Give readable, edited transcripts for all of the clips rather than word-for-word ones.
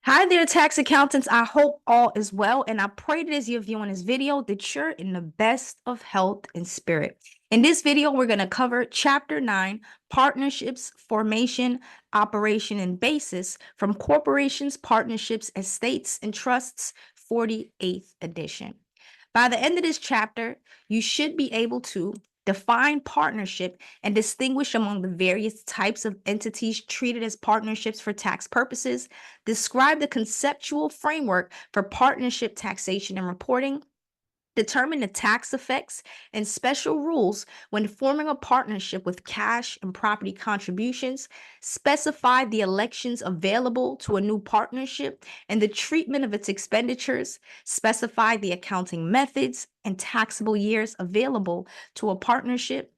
Hi there, tax accountants. I hope all is well, and I pray that as you're viewing this video that you're in the best of health and spirit. In this video, we're going to cover Chapter 9, Partnerships, Formation, Operation, and Basis from Corporations, Partnerships, Estates, and Trusts, 48th edition. By the end of this chapter, you should be able to define partnership and distinguish among the various types of entities treated as partnerships for tax purposes, describe the conceptual framework for partnership taxation and reporting, determine the tax effects and special rules when forming a partnership with cash and property contributions, specify the elections available to a new partnership and the treatment of its expenditures, specify the accounting methods and taxable years available to a partnership,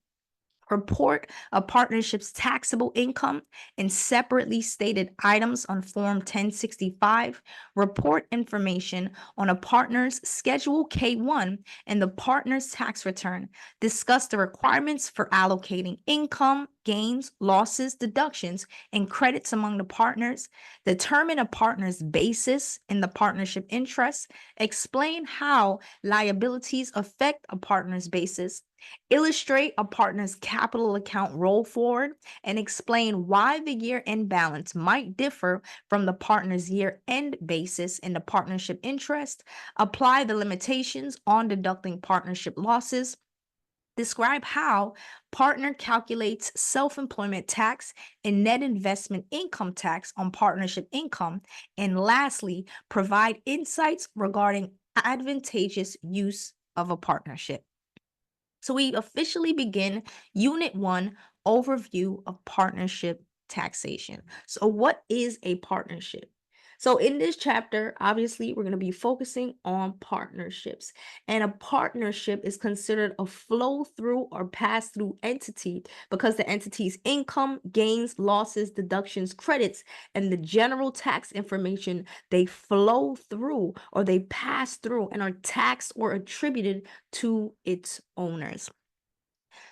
report a partnership's taxable income in separately stated items on Form 1065, report information on a partner's Schedule K1 and the partner's tax return, discuss the requirements for allocating income, gains, losses, deductions, and credits among the partners, determine a partner's basis in the partnership interest, explain how liabilities affect a partner's basis, illustrate a partner's capital account roll forward, and explain why the year-end balance might differ from the partner's year-end basis in the partnership interest, apply the limitations on deducting partnership losses, describe how partner calculates self-employment tax and net investment income tax on partnership income, and lastly, provide insights regarding advantageous use of a partnership. So we officially begin Unit 1, Overview of Partnership Taxation. So what is a partnership? So in this chapter, obviously, we're going to be focusing on partnerships. And a partnership is considered a flow-through or pass-through entity because the entity's income, gains, losses, deductions, credits, and the general tax information, they flow through or they pass through and are taxed or attributed to its owners.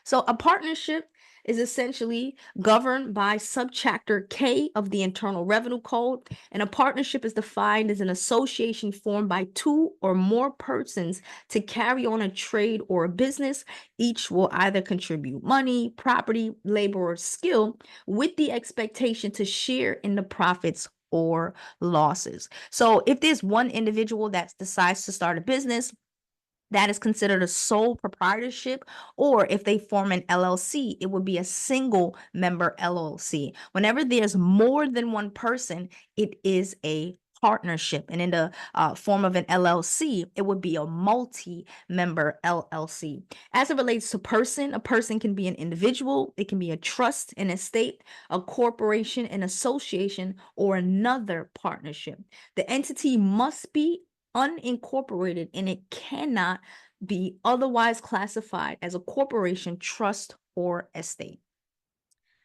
So a partnership is essentially governed by subchapter K of the Internal Revenue Code, and a partnership is defined as an association formed by two or more persons to carry on a trade or a business. Each will either contribute money, property, labor, or skill with the expectation to share in the profits or losses. So if there's one individual that decides to start a business, that is considered a sole proprietorship, or if they form an LLC, it would be a single member LLC. Whenever there's more than one person, it is a partnership. And in the form of an LLC, it would be a multi-member LLC. As it relates to person, a person can be an individual, it can be a trust, an estate, a corporation, an association, or another partnership. The entity must be unincorporated and it cannot be otherwise classified as a corporation, trust, or estate.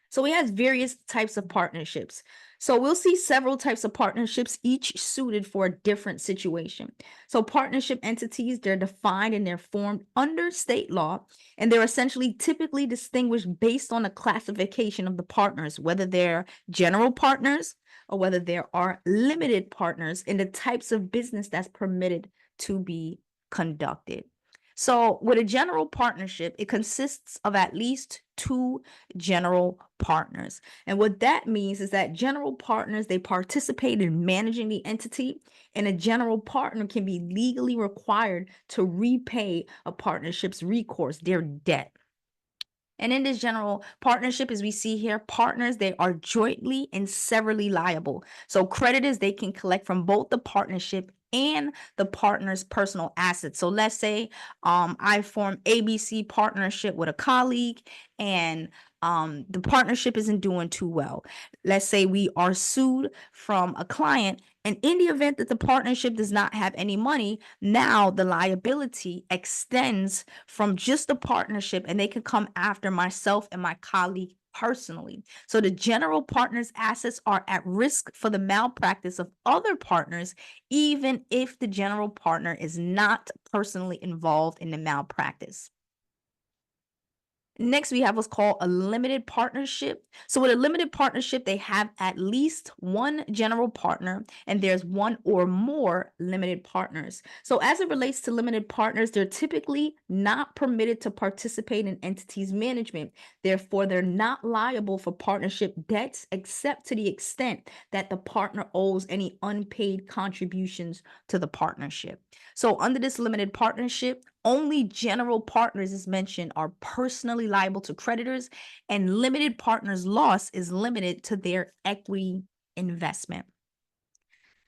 So we have various types of partnerships. So we'll see several types of partnerships, each suited for a different situation. So partnership entities, they're defined and they're formed under state law, and they're essentially typically distinguished based on the classification of the partners, whether they're general partners or whether there are limited partners in the types of business that's permitted to be conducted. So with a general partnership, it consists of at least two general partners. And what that means is that general partners, they participate in managing the entity, and a general partner can be legally required to repay a partnership's recourse, their debt. And in this general partnership, as we see here, partners, they are jointly and severally liable. So creditors, they can collect from both the partnership and the partner's personal assets. So let's say I form ABC partnership with a colleague, and the partnership isn't doing too well. Let's say we are sued from a client, and in the event that the partnership does not have any money, now the liability extends from just the partnership, and they can come after myself and my colleague personally. So the general partner's assets are at risk for the malpractice of other partners, even if the general partner is not personally involved in the malpractice. Next, we have what's called a limited partnership. So, with a limited partnership, they have at least one general partner, and there's one or more limited partners. So, as it relates to limited partners, they're typically not permitted to participate in entities management. Therefore, they're not liable for partnership debts except to the extent that the partner owes any unpaid contributions to the partnership. So, under this limited partnership, only general partners, as mentioned, are personally liable to creditors, and limited partners' loss is limited to their equity investment.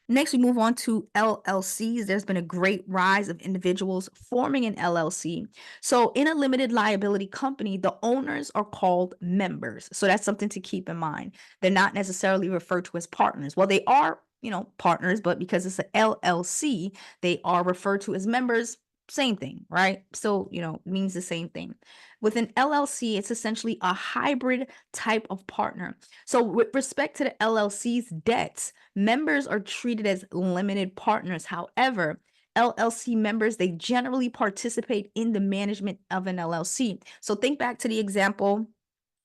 Next, we move on to LLCs. There's been a great rise of individuals forming an LLC. So, in a limited liability company, the owners are called members. So, that's something to keep in mind. They're not necessarily referred to as partners. Well, they are, partners, but because it's an LLC, they are referred to as members. Same thing, right? Still, means the same thing. With an LLC, it's essentially a hybrid type of partner. So, with respect to the LLC's debts, members are treated as limited partners. However, LLC members, they generally participate in the management of an LLC. So think back to the example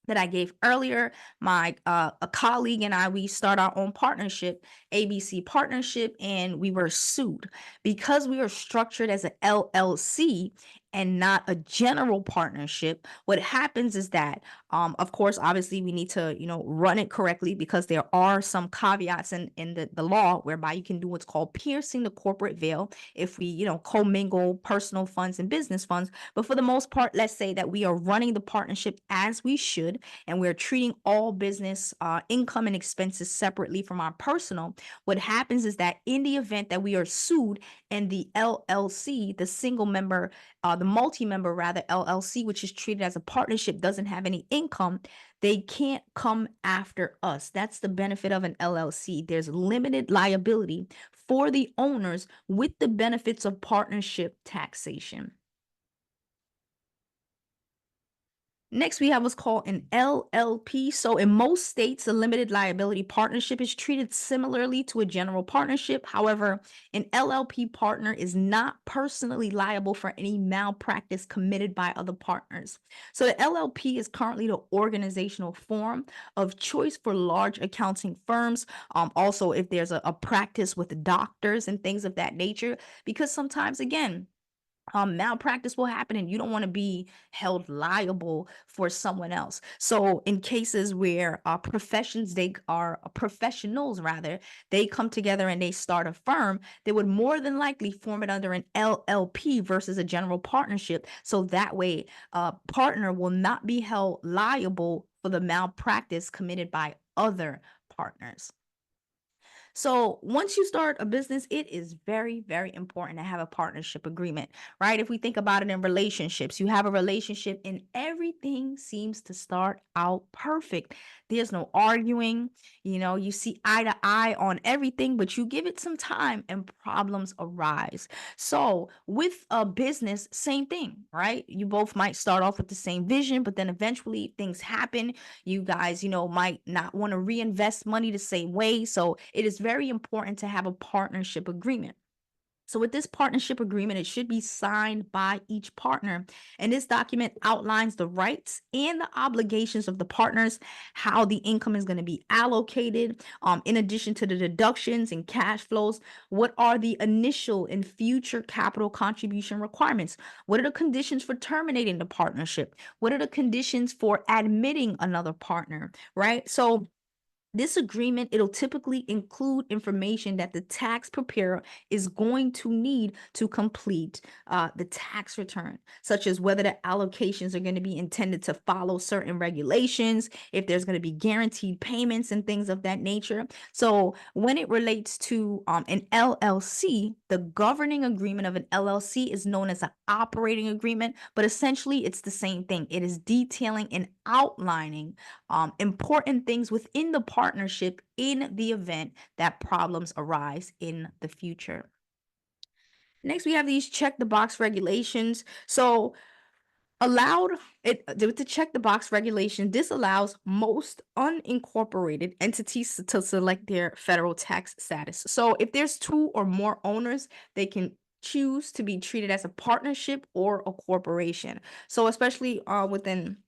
that I gave earlier. My a colleague and I, we start our own partnership, ABC partnership, and we were sued because we are structured as an LLC and not a general partnership. What happens is that, of course, obviously, we need to run it correctly, because there are some caveats in the law whereby you can do what's called piercing the corporate veil if we commingle personal funds and business funds. But for the most part, let's say that we are running the partnership as we should, and we're treating all business income and expenses separately from our personal. What happens is that in the event that we are sued and the LLC, the single member, the multi-member rather LLC, which is treated as a partnership, doesn't have any income, they can't come after us. That's the benefit of an LLC. There's limited liability for the owners with the benefits of partnership taxation. Next, we have what's called an LLP. So, in most states, a limited liability partnership is treated similarly to a general partnership. However, an LLP partner is not personally liable for any malpractice committed by other partners. So, the LLP is currently the organizational form of choice for large accounting firms. Also, if there's a practice with doctors and things of that nature, because sometimes, again, malpractice will happen and you don't want to be held liable for someone else. So in cases where professions, they are professionals rather, they come together and they start a firm, they would more than likely form it under an LLP versus a general partnership. So that way, a partner will not be held liable for the malpractice committed by other partners. So once you start a business, it is very, very important to have a partnership agreement, right? If we think about it in relationships, you have a relationship and everything seems to start out perfect. There's no arguing, you see eye to eye on everything, but you give it some time and problems arise. So with a business, same thing, right? You both might start off with the same vision, but then eventually things happen. You guys, might not want to reinvest money the same way. So it is very important to have a partnership agreement. So with this partnership agreement, it should be signed by each partner. And this document outlines the rights and the obligations of the partners, how the income is going to be allocated, in addition to the deductions and cash flows. What are the initial and future capital contribution requirements? What are the conditions for terminating the partnership? What are the conditions for admitting another partner, right? So this agreement, it'll typically include information that the tax preparer is going to need to complete the tax return, such as whether the allocations are going to be intended to follow certain regulations, if there's going to be guaranteed payments and things of that nature. So when it relates to an LLC, the governing agreement of an LLC is known as an operating agreement, but essentially it's the same thing. It is detailing and outlining important things within the partnership in the event that problems arise in the future. Next, we have these check the box regulations. So allowed it to check the box regulation. This allows most unincorporated entities to select their federal tax status. So if there's two or more owners, they can choose to be treated as a partnership or a corporation. So especially within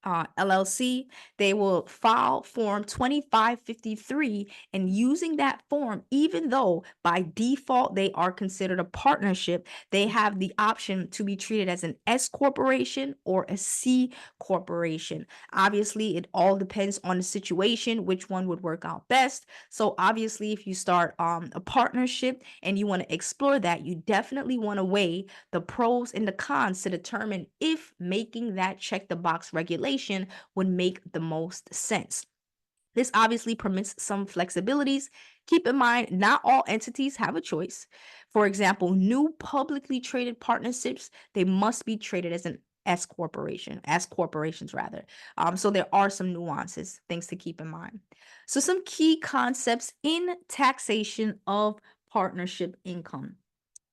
LLC, they will file Form 2553. And using that form, even though by default they are considered a partnership, they have the option to be treated as an S corporation or a C corporation. Obviously, it all depends on the situation, which one would work out best. So obviously, if you start a partnership and you want to explore that, you definitely want to weigh the pros and the cons to determine if making that check the box regulation would make the most sense. This obviously permits some flexibilities. Keep in mind, not all entities have a choice. For example, new publicly traded partnerships, they must be traded as an S corporation, as corporations rather. So there are some nuances, things to keep in mind. So some key concepts in taxation of partnership income.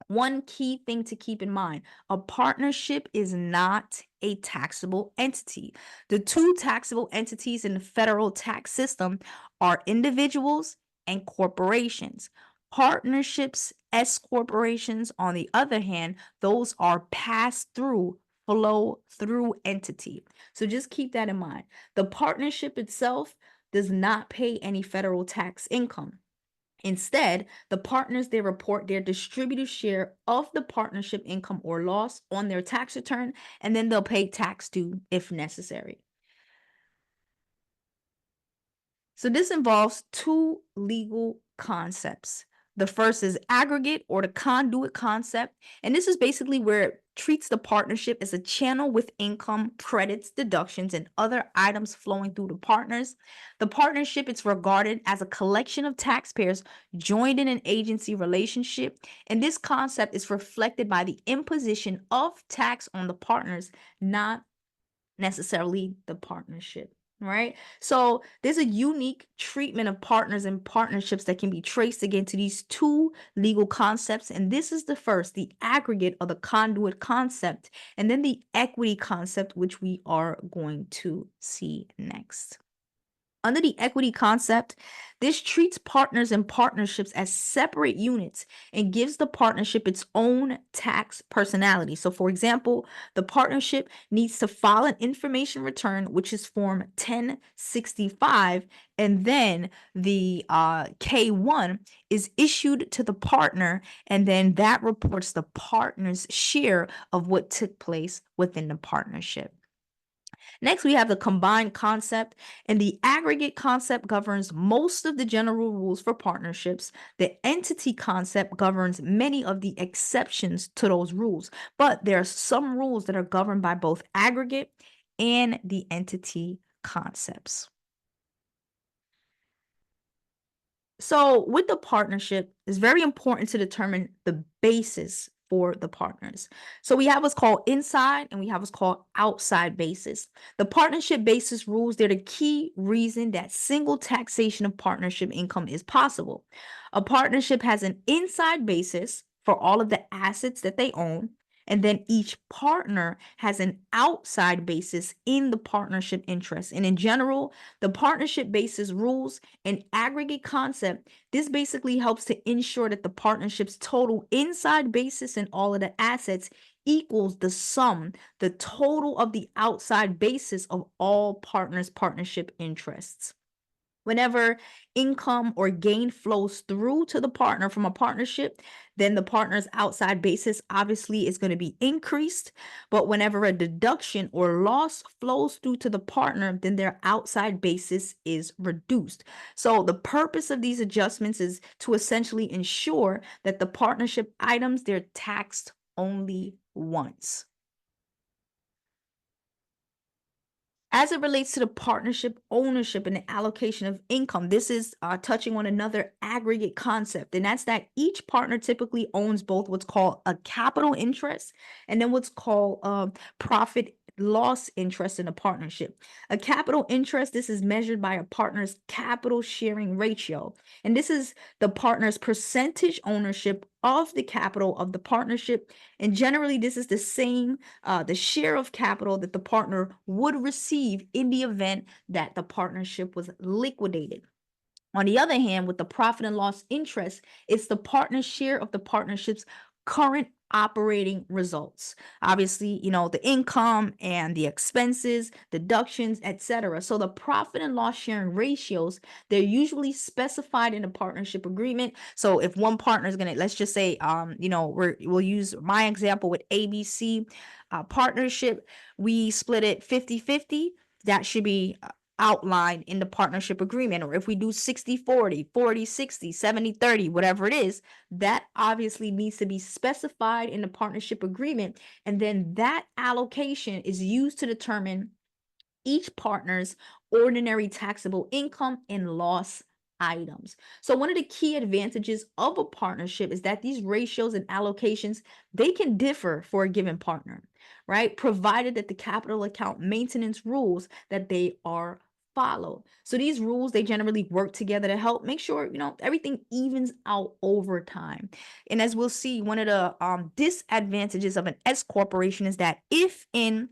One key thing to keep in mind, a partnership is not a taxable entity. The two taxable entities in the federal tax system are individuals and corporations. Partnerships, S corporations, on the other hand, those are pass through, flow through entity. So just keep that in mind. The partnership itself does not pay any federal tax income. Instead, the partners, they report their distributed share of the partnership income or loss on their tax return, and then they'll pay tax due if necessary. So this involves two legal concepts. The first is aggregate or the conduit concept. And this is basically where it treats the partnership as a channel with income, credits, deductions, and other items flowing through the partners. The partnership is regarded as a collection of taxpayers joined in an agency relationship. And this concept is reflected by the imposition of tax on the partners, not necessarily the partnership, right? So there's a unique treatment of partners and partnerships that can be traced again to these two legal concepts. And this is the first, the aggregate or the conduit concept, and then the equity concept, which we are going to see next. Under the equity concept, this treats partners and partnerships as separate units and gives the partnership its own tax personality. So, for example, the partnership needs to file an information return, which is Form 1065, and then the K1 is issued to the partner, and then that reports the partner's share of what took place within the partnership. Next, we have the combined concept, and the aggregate concept governs most of the general rules for partnerships. The entity concept governs many of the exceptions to those rules, but there are some rules that are governed by both aggregate and the entity concepts. So with the partnership, it's very important to determine the basis for the partners. So we have what's called inside and we have what's called outside basis. The partnership basis rules, they're the key reason that single taxation of partnership income is possible. A partnership has an inside basis for all of the assets that they own, and then each partner has an outside basis in the partnership interest. And in general, the partnership basis rules an aggregate concept. This basically helps to ensure that the partnership's total inside basis and all of the assets equals the sum, the total of the outside basis of all partners' partnership interests. Whenever income or gain flows through to the partner from a partnership, then the partner's outside basis obviously is going to be increased. But whenever a deduction or loss flows through to the partner, then their outside basis is reduced. So the purpose of these adjustments is to essentially ensure that the partnership items, they're taxed only once. As it relates to the partnership ownership and the allocation of income, this is touching on another aggregate concept, and that's that each partner typically owns both what's called a capital interest and then what's called profit loss interest in a partnership. A capital interest, this is measured by a partner's capital sharing ratio, and this is the partner's percentage ownership of the capital of the partnership. And generally, this is the same, the share of capital that the partner would receive in the event that the partnership was liquidated. On the other hand, with the profit and loss interest, it's the partner's share of the partnership's current operating results. Obviously, the income and the expenses, deductions, etc. So the profit and loss sharing ratios, they're usually specified in a partnership agreement. So if one partner is going to, let's just say, we'll use my example with ABC partnership, we split it 50-50. That should be outlined in the partnership agreement. Or if we do 60-40, 40-60, 70-30, whatever it is, that obviously needs to be specified in the partnership agreement. And then that allocation is used to determine each partner's ordinary taxable income and loss items. So one of the key advantages of a partnership is that these ratios and allocations, they can differ for a given partner, right? Provided that the capital account maintenance rules that they are followed. So these rules, they generally work together to help make sure, everything evens out over time. And as we'll see, one of the disadvantages of an S corporation is that if in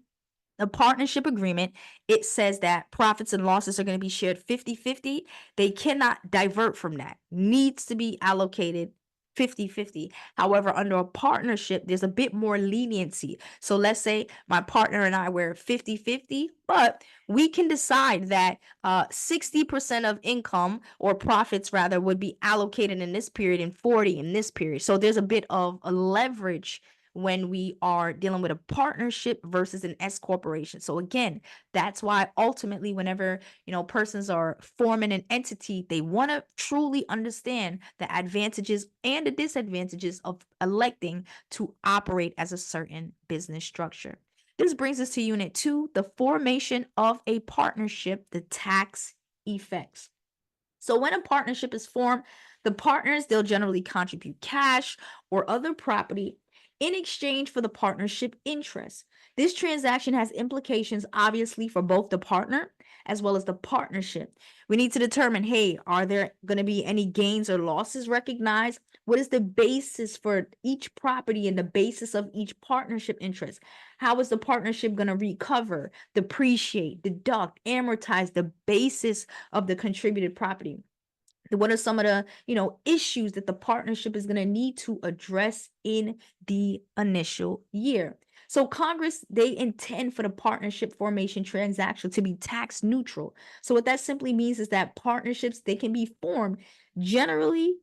the partnership agreement, it says that profits and losses are going to be shared 50-50. They cannot divert from that. Needs to be allocated 50-50. However, under a partnership, there's a bit more leniency. So let's say my partner and I were 50-50, but we can decide that 60% of income or profits rather would be allocated in this period and 40 in this period. So there's a bit of a leverage when we are dealing with a partnership versus an S corporation. So again, that's why ultimately whenever, persons are forming an entity, they want to truly understand the advantages and the disadvantages of electing to operate as a certain business structure. This brings us to Unit 2, the formation of a partnership, the tax effects. So when a partnership is formed, the partners, they'll generally contribute cash or other property in exchange for the partnership interest. This transaction has implications, obviously, for both the partner as well as the partnership. We need to determine, hey, are there going to be any gains or losses recognized? What is the basis for each property and the basis of each partnership interest? How is the partnership going to recover, depreciate, deduct, amortize the basis of the contributed property? What are some of the issues that the partnership is going to need to address in the initial year? So Congress, they intend for the partnership formation transaction to be tax neutral. So what that simply means is that partnerships, they can be formed generally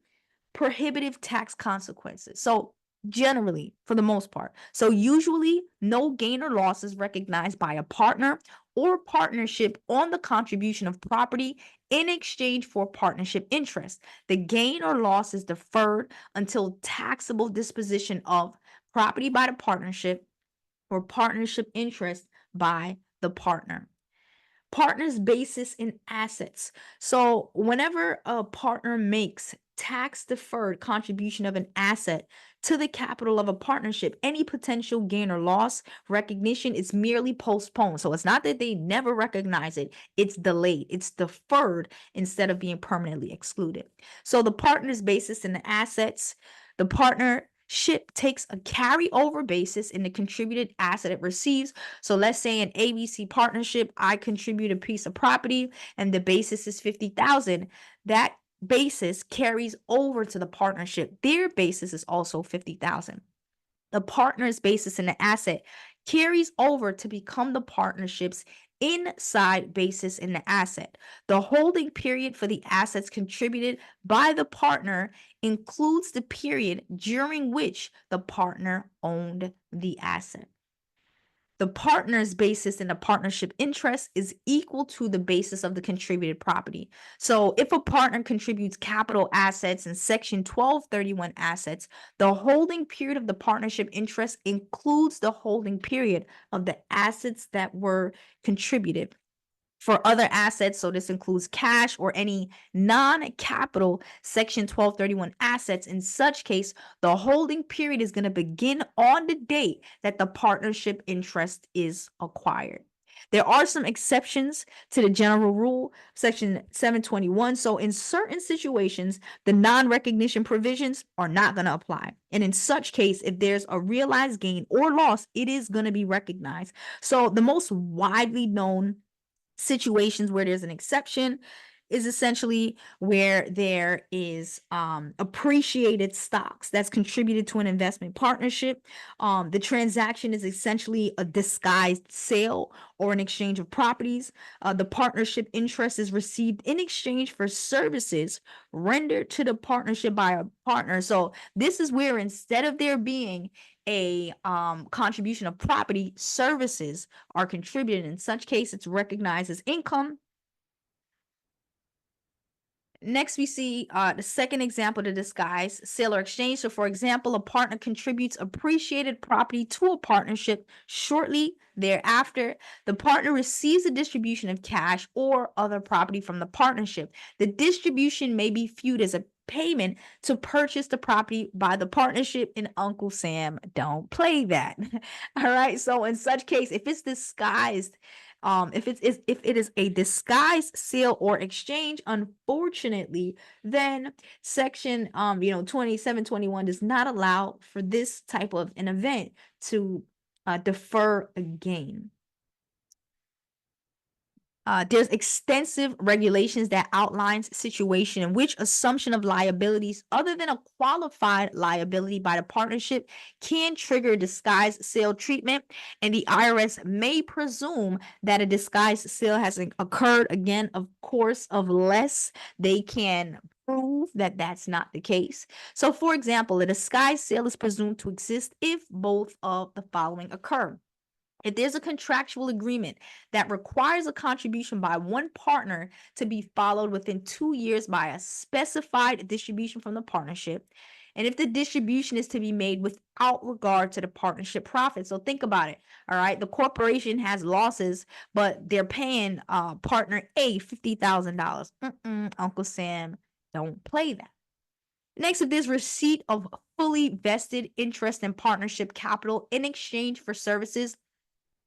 prohibitive tax consequences. So generally, for the most part. So usually no gain or loss is recognized by a partner or partnership on the contribution of property in exchange for partnership interest. The gain or loss is deferred until taxable disposition of property by the partnership or partnership interest by the partner. Partner's basis in assets. So whenever a partner makes tax deferred contribution of an asset to the capital of a partnership, any potential gain or loss recognition is merely postponed. So it's not that they never recognize it, it's delayed, it's deferred instead of being permanently excluded. So the partner's basis in the assets, the partnership takes a carryover basis in the contributed asset it receives. So let's say in ABC partnership, I contribute a piece of property and the basis is 50,000. That basis carries over to the partnership. Their basis is also 50,000. The partner's basis in the asset carries over to become the partnership's inside basis in the asset. The holding period for the assets contributed by the partner includes the period during which the partner owned the asset. The partner's basis in the partnership interest is equal to the basis of the contributed property. So if a partner contributes capital assets and Section 1231 assets, the holding period of the partnership interest includes the holding period of the assets that were contributed. For other assets, so this includes cash or any non-capital Section 1231 assets. In such case, the holding period is going to begin on the date that the partnership interest is acquired. There are some exceptions to the general rule, Section 721. So in certain situations, the non-recognition provisions are not going to apply. And in such case, if there's a realized gain or loss, it is going to be recognized. So the most widely known situations where there's an exception is essentially where there is appreciated stocks that's contributed to an investment partnership. The transaction is essentially a disguised sale or an exchange of properties. The partnership interest is received in exchange for services rendered to the partnership by a partner. So this is where instead of there being a contribution of property, services are contributed. In such case, it's recognized as income. Next, we see the second example to disguise sale or exchange. So, for example, a partner contributes appreciated property to a partnership. Shortly thereafter, the partner receives a distribution of cash or other property from the partnership. The distribution may be viewed as a payment to purchase the property by the partnership, and Uncle Sam don't play that. All right. So, in such case, if it's disguised, if it is a disguised sale or exchange, unfortunately, then section 2721 does not allow for this type of an event to defer a gain. There's extensive regulations that outlines situation in which assumption of liabilities other than a qualified liability by the partnership can trigger disguised sale treatment, and the IRS may presume that a disguised sale has occurred. Again, of course, unless they can prove that that's not the case. So, for example, a disguised sale is presumed to exist if both of the following occur. If there's a contractual agreement that requires a contribution by one partner to be followed within 2 years by a specified distribution from the partnership, and if the distribution is to be made without regard to the partnership profit. So think about it. All right. The corporation has losses, but they're paying partner A $50,000. Uncle Sam, don't play that. Next, if there's receipt of fully vested interest in partnership capital in exchange for services,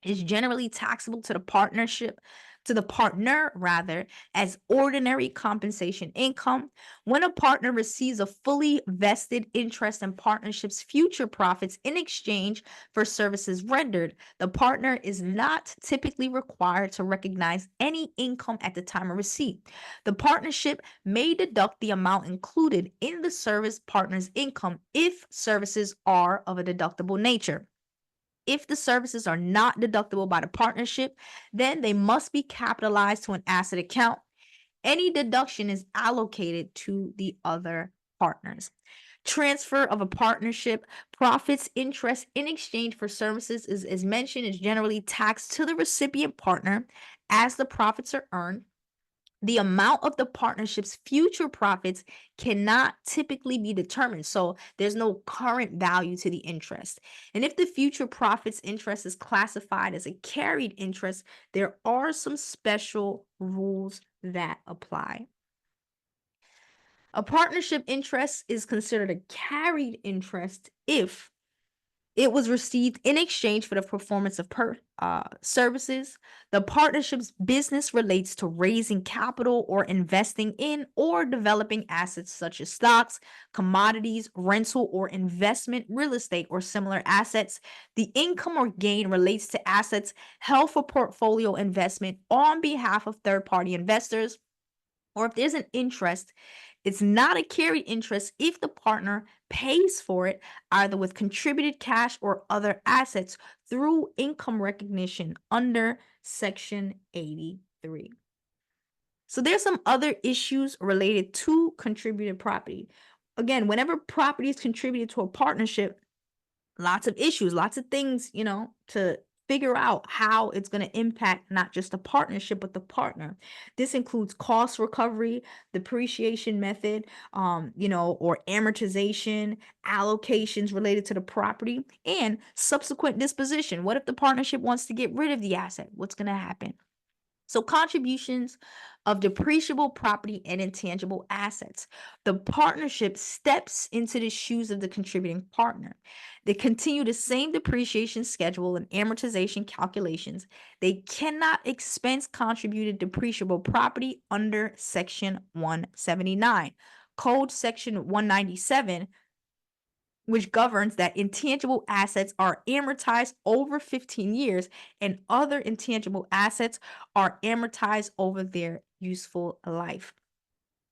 is generally taxable to the partner rather, as ordinary compensation income. When a partner receives a fully vested interest in partnership's future profits in exchange for services rendered, the partner is not typically required to recognize any income at the time of receipt. The partnership may deduct the amount included in the service partner's income if services are of a deductible nature. If the services are not deductible by the partnership, then they must be capitalized to an asset account. Any deduction is allocated to the other partners. Transfer of a partnership profits interest in exchange for services is mentioned, is generally taxed to the recipient partner as the profits are earned. The amount of the partnership's future profits cannot typically be determined. So there's no current value to the interest. And if the future profits interest is classified as a carried interest, there are some special rules that apply. A partnership interest is considered a carried interest if it was received in exchange for the performance of services. The partnership's business relates to raising capital or investing in or developing assets such as stocks, commodities, rental or investment, real estate, or similar assets. The income or gain relates to assets held for portfolio investment on behalf of third-party investors. Or if there's an interest, it's not a carried interest if the partner pays for it either with contributed cash or other assets through income recognition under Section 83. So there's some other issues related to contributed property. Again, whenever property is contributed to a partnership, lots of issues, lots of things, to figure out how it's going to impact not just the partnership, but the partner. This includes cost recovery, depreciation method, or amortization, allocations related to the property, and subsequent disposition. What if the partnership wants to get rid of the asset? What's going to happen? So contributions of depreciable property and intangible assets. The partnership steps into the shoes of the contributing partner. They continue the same depreciation schedule and amortization calculations. They cannot expense contributed depreciable property under Section 179. Code Section 197 which governs that intangible assets are amortized over 15 years and other intangible assets are amortized over their useful life.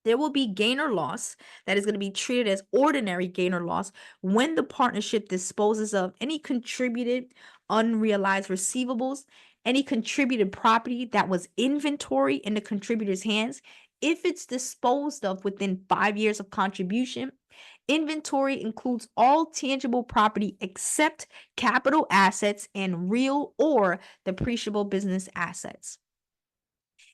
There will be gain or loss that is going to be treated as ordinary gain or loss when the partnership disposes of any contributed unrealized receivables, any contributed property that was inventory in the contributor's hands. If it's disposed of within 5 years of contribution, inventory includes all tangible property except capital assets and real or depreciable business assets.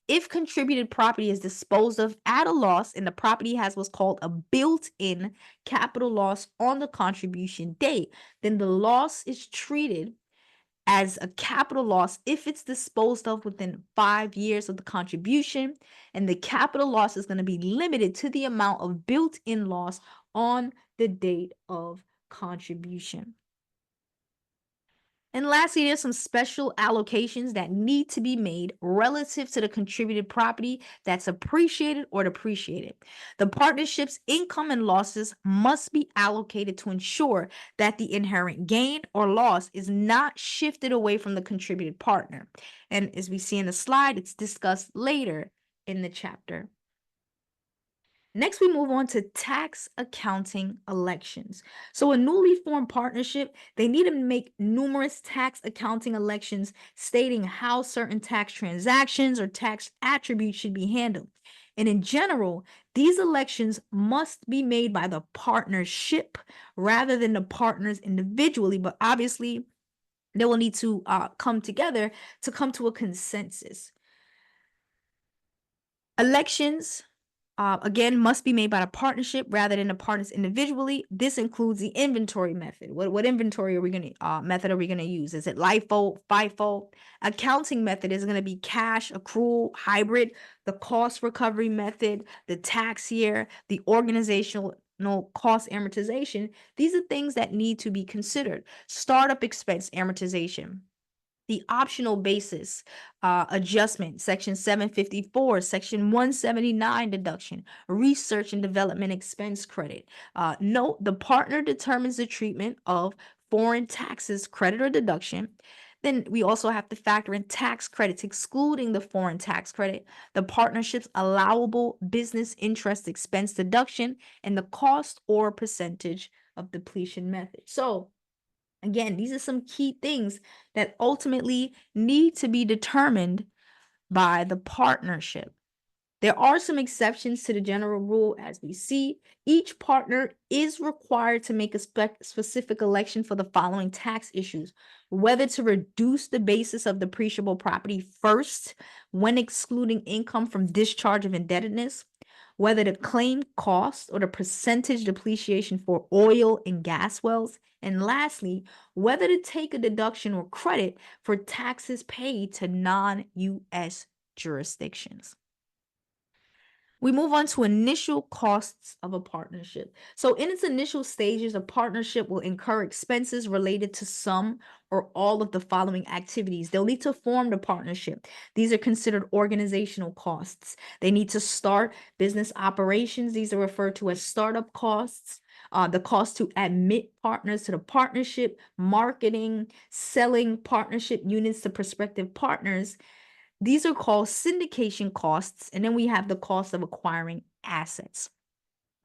If contributed property is disposed of at a loss and the property has what's called a built-in capital loss on the contribution date, then the loss is treated as a capital loss if it's disposed of within 5 years of the contribution, and the capital loss is going to be limited to the amount of built-in loss on the date of contribution. And lastly, there's some special allocations that need to be made relative to the contributed property that's appreciated or depreciated. The partnership's income and losses must be allocated to ensure that the inherent gain or loss is not shifted away from the contributed partner. And as we see in the slide, it's discussed later in the chapter. Next, we move on to tax accounting elections. So, a newly formed partnership, they need to make numerous tax accounting elections stating how certain tax transactions or tax attributes should be handled. And in general, these elections must be made by the partnership rather than the partners individually. But obviously, they will need to come together to come to a consensus. Elections again, must be made by the partnership rather than the partners individually. This includes the inventory method. What inventory are we going to method are we going to use? Is it LIFO, FIFO? Accounting method is going to be cash, accrual, hybrid, the cost recovery method, the tax year, the organizational cost amortization. These are things that need to be considered. Startup expense amortization. The optional basis adjustment, section 754, section 179 deduction, research and development expense credit. Note the partner determines the treatment of foreign taxes credit or deduction. Then we also have to factor in tax credits, excluding the foreign tax credit, the partnership's allowable business interest expense deduction, and the cost or percentage of depletion method. So, again, these are some key things that ultimately need to be determined by the partnership. There are some exceptions to the general rule as we see. Each partner is required to make a specific election for the following tax issues: whether to reduce the basis of depreciable property first when excluding income from discharge of indebtedness, whether to claim cost or the percentage depreciation for oil and gas wells, and lastly, whether to take a deduction or credit for taxes paid to non-U.S. jurisdictions. We move on to initial costs of a partnership. So in its initial stages, a partnership will incur expenses related to some or all of the following activities. They'll need to form the partnership. These are considered organizational costs. They need to start business operations. These are referred to as startup costs. The cost to admit partners to the partnership, marketing, selling partnership units to prospective partners. These are called syndication costs, and then we have the cost of acquiring assets.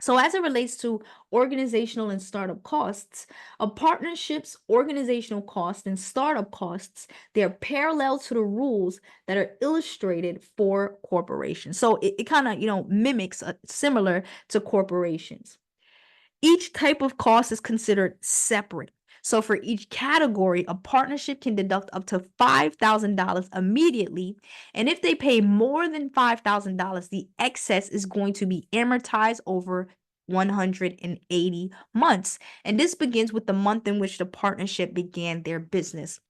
So as it relates to organizational and startup costs, a partnership's organizational costs and startup costs, they're parallel to the rules that are illustrated for corporations. So it kind of, mimics similar to corporations. Each type of cost is considered separate. So for each category, a partnership can deduct up to $5,000 immediately. And if they pay more than $5,000, the excess is going to be amortized over 180 months. And this begins with the month in which the partnership began their business.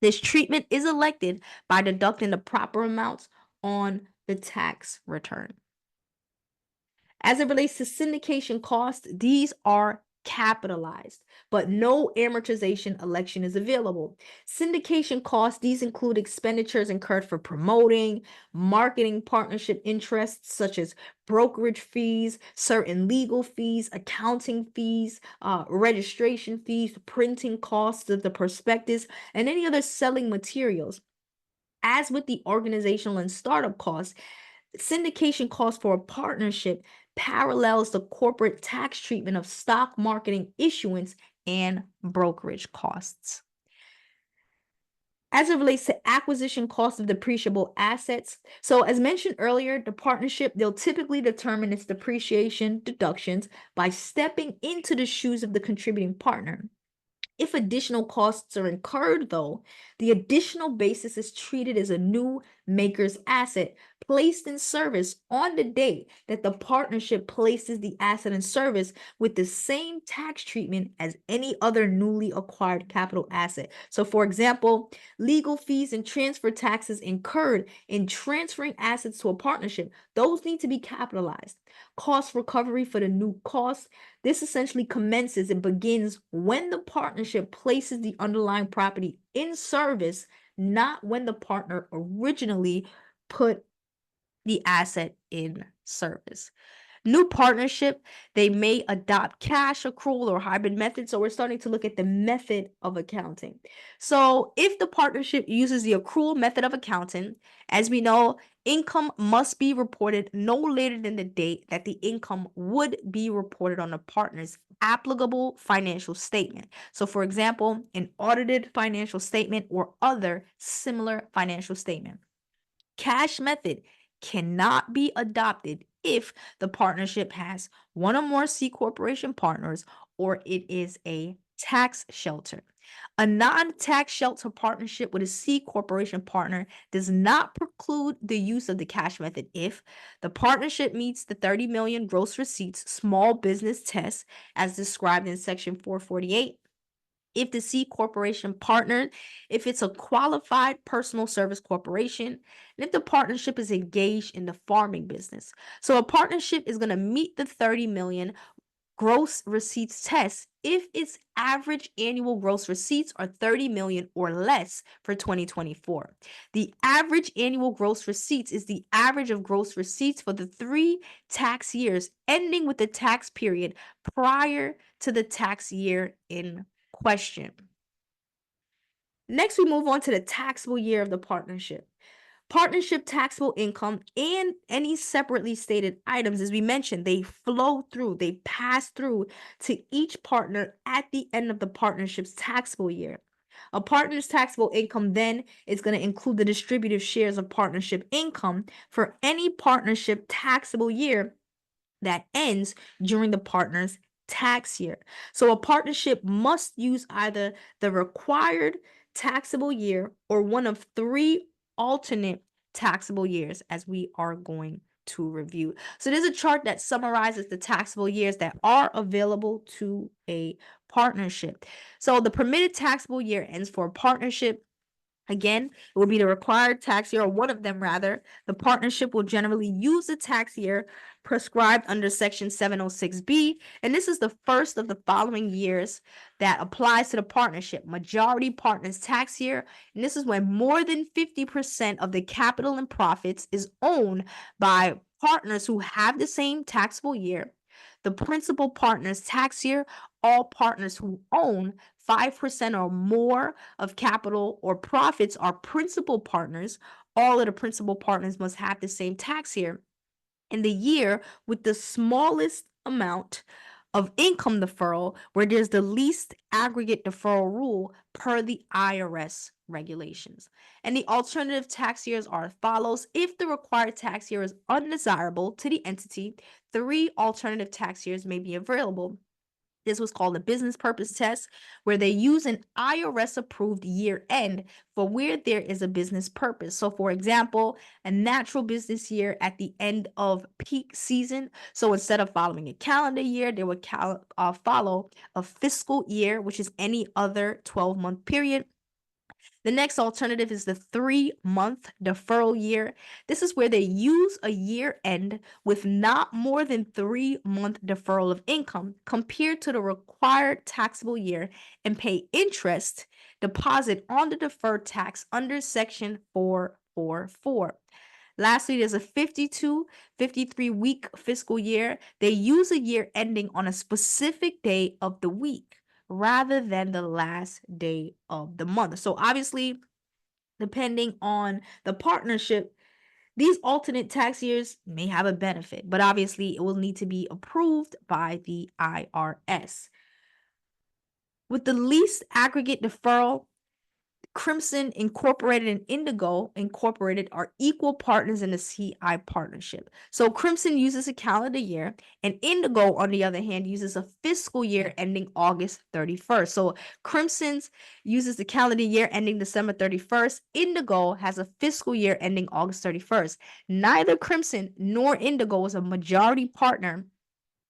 This treatment is elected by deducting the proper amounts on the tax return. As it relates to syndication costs, these are capitalized, but no amortization election is available. Syndication costs, these include expenditures incurred for promoting, marketing partnership interests such as brokerage fees, certain legal fees, accounting fees, registration fees, printing costs of the prospectus, and any other selling materials. As with the organizational and startup costs, syndication costs for a partnership parallels the corporate tax treatment of stock marketing issuance and brokerage costs. As it relates to acquisition costs of depreciable assets, so as mentioned earlier, the partnership, they'll typically determine its depreciation deductions by stepping into the shoes of the contributing partner. If additional costs are incurred, though, the additional basis is treated as a new maker's asset placed in service on the date that the partnership places the asset in service, with the same tax treatment as any other newly acquired capital asset. So, for example, legal fees and transfer taxes incurred in transferring assets to a partnership, those need to be capitalized. Cost recovery for the new costs, this essentially commences and begins when the partnership places the underlying property in service, not when the partner originally put the asset in service. New partnership, they may adopt cash accrual or hybrid methods. So we're starting to look at the method of accounting. So if the partnership uses the accrual method of accounting, as we know, income must be reported no later than the date that the income would be reported on the partner's applicable financial statement. So for example, an audited financial statement or other similar financial statement. Cash method cannot be adopted if the partnership has one or more C corporation partners or it is a tax shelter. A non-tax shelter partnership with a C corporation partner does not preclude the use of the cash method if the partnership meets the 30 million gross receipts small business test as described in section 448. If the C corporation partner, if it's a qualified personal service corporation, and if the partnership is engaged in the farming business. So a partnership is going to meet the 30 million gross receipts test if its average annual gross receipts are 30 million or less for 2024. The average annual gross receipts is the average of gross receipts for the 3 tax years ending with the tax period prior to the tax year in question. Next, we move on to the taxable year of the partnership. Partnership taxable income and any separately stated items, as we mentioned, they flow through, they pass through to each partner at the end of the partnership's taxable year. A partner's taxable income then is going to include the distributive shares of partnership income for any partnership taxable year that ends during the partner's tax year. So a partnership must use either the required taxable year or one of 3 alternate taxable years, as we are going to review. So there's a chart that summarizes the taxable years that are available to a partnership. So the permitted taxable year ends for a partnership. Again, it will be the required tax year, or one of them rather. The partnership will generally use the tax year prescribed under Section 706B, and this is the first of the following years that applies to the partnership. Majority partners tax year, and this is when more than 50% of the capital and profits is owned by partners who have the same taxable year. The principal partner's tax year, all partners who own 5% or more of capital or profits are principal partners. All of the principal partners must have the same tax year. In the year with the smallest amount of income deferral, where there's the least aggregate deferral rule per the IRS regulations. And the alternative tax years are as follows. If the required tax year is undesirable to the entity, 3 alternative tax years may be available. This was called a business purpose test, where they use an IRS approved year end for where there is a business purpose. So, for example, a natural business year at the end of peak season. So, instead of following a calendar year, they would follow a fiscal year, which is any other 12-month period. The next alternative is the 3-month deferral year. This is where they use a year end with not more than 3-month deferral of income compared to the required taxable year and pay interest deposit on the deferred tax under Section 444. Lastly, there's a 52, 53-week fiscal year. They use a year ending on a specific day of the week rather than the last day of the month. So obviously, depending on the partnership, these alternate tax years may have a benefit, but obviously it will need to be approved by the IRS. With the least aggregate deferral, Crimson Incorporated and Indigo Incorporated are equal partners in the CI partnership. So Crimson uses a calendar year, and Indigo, on the other hand, uses a fiscal year ending August 31st. So Crimson's uses the calendar year ending December 31st. Indigo has a fiscal year ending August 31st. Neither Crimson nor Indigo is a majority partner.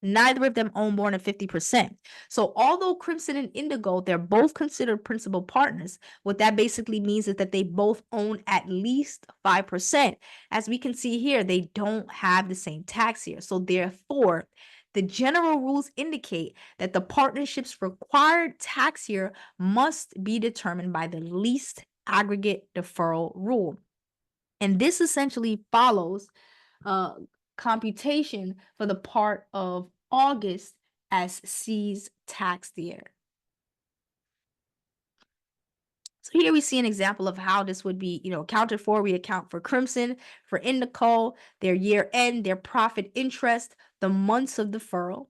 Neither of them own more than 50%. So although Crimson and Indigo, they're both considered principal partners, what that basically means is that they both own at least 5%. As we can see here, they don't have the same tax year. So therefore, the general rules indicate that the partnership's required tax year must be determined by the least aggregate deferral rule. And this essentially follows computation for the part of August as C's tax year. So here we see an example of how this would be, accounted for. We account for Crimson, for Indigo, their year end, their profit interest, the months of deferral.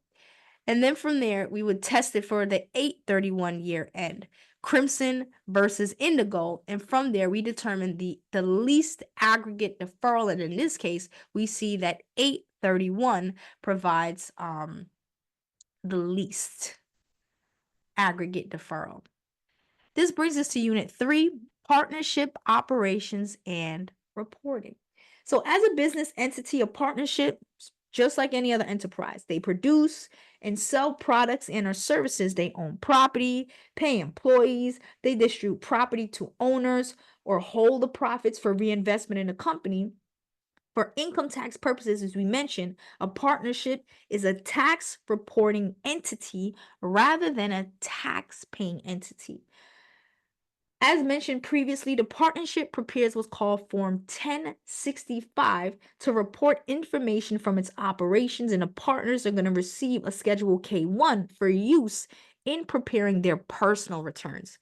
And then from there, we would test it for the 8/31 year end, Crimson versus Indigo. And from there, we determine the least aggregate deferral. And in this case, we see that 8/31 provides the least aggregate deferral. This brings us to Unit 3, Partnership Operations and Reporting. So as a business entity, a partnership, just like any other enterprise, they produce and sell products and or services. They own property, pay employees, they distribute property to owners, or hold the profits for reinvestment in a company. For income tax purposes, as we mentioned, a partnership is a tax reporting entity rather than a tax paying entity. As mentioned previously, the partnership prepares what's called Form 1065 to report information from its operations, and the partners are going to receive a Schedule K-1 for use in preparing their personal returns.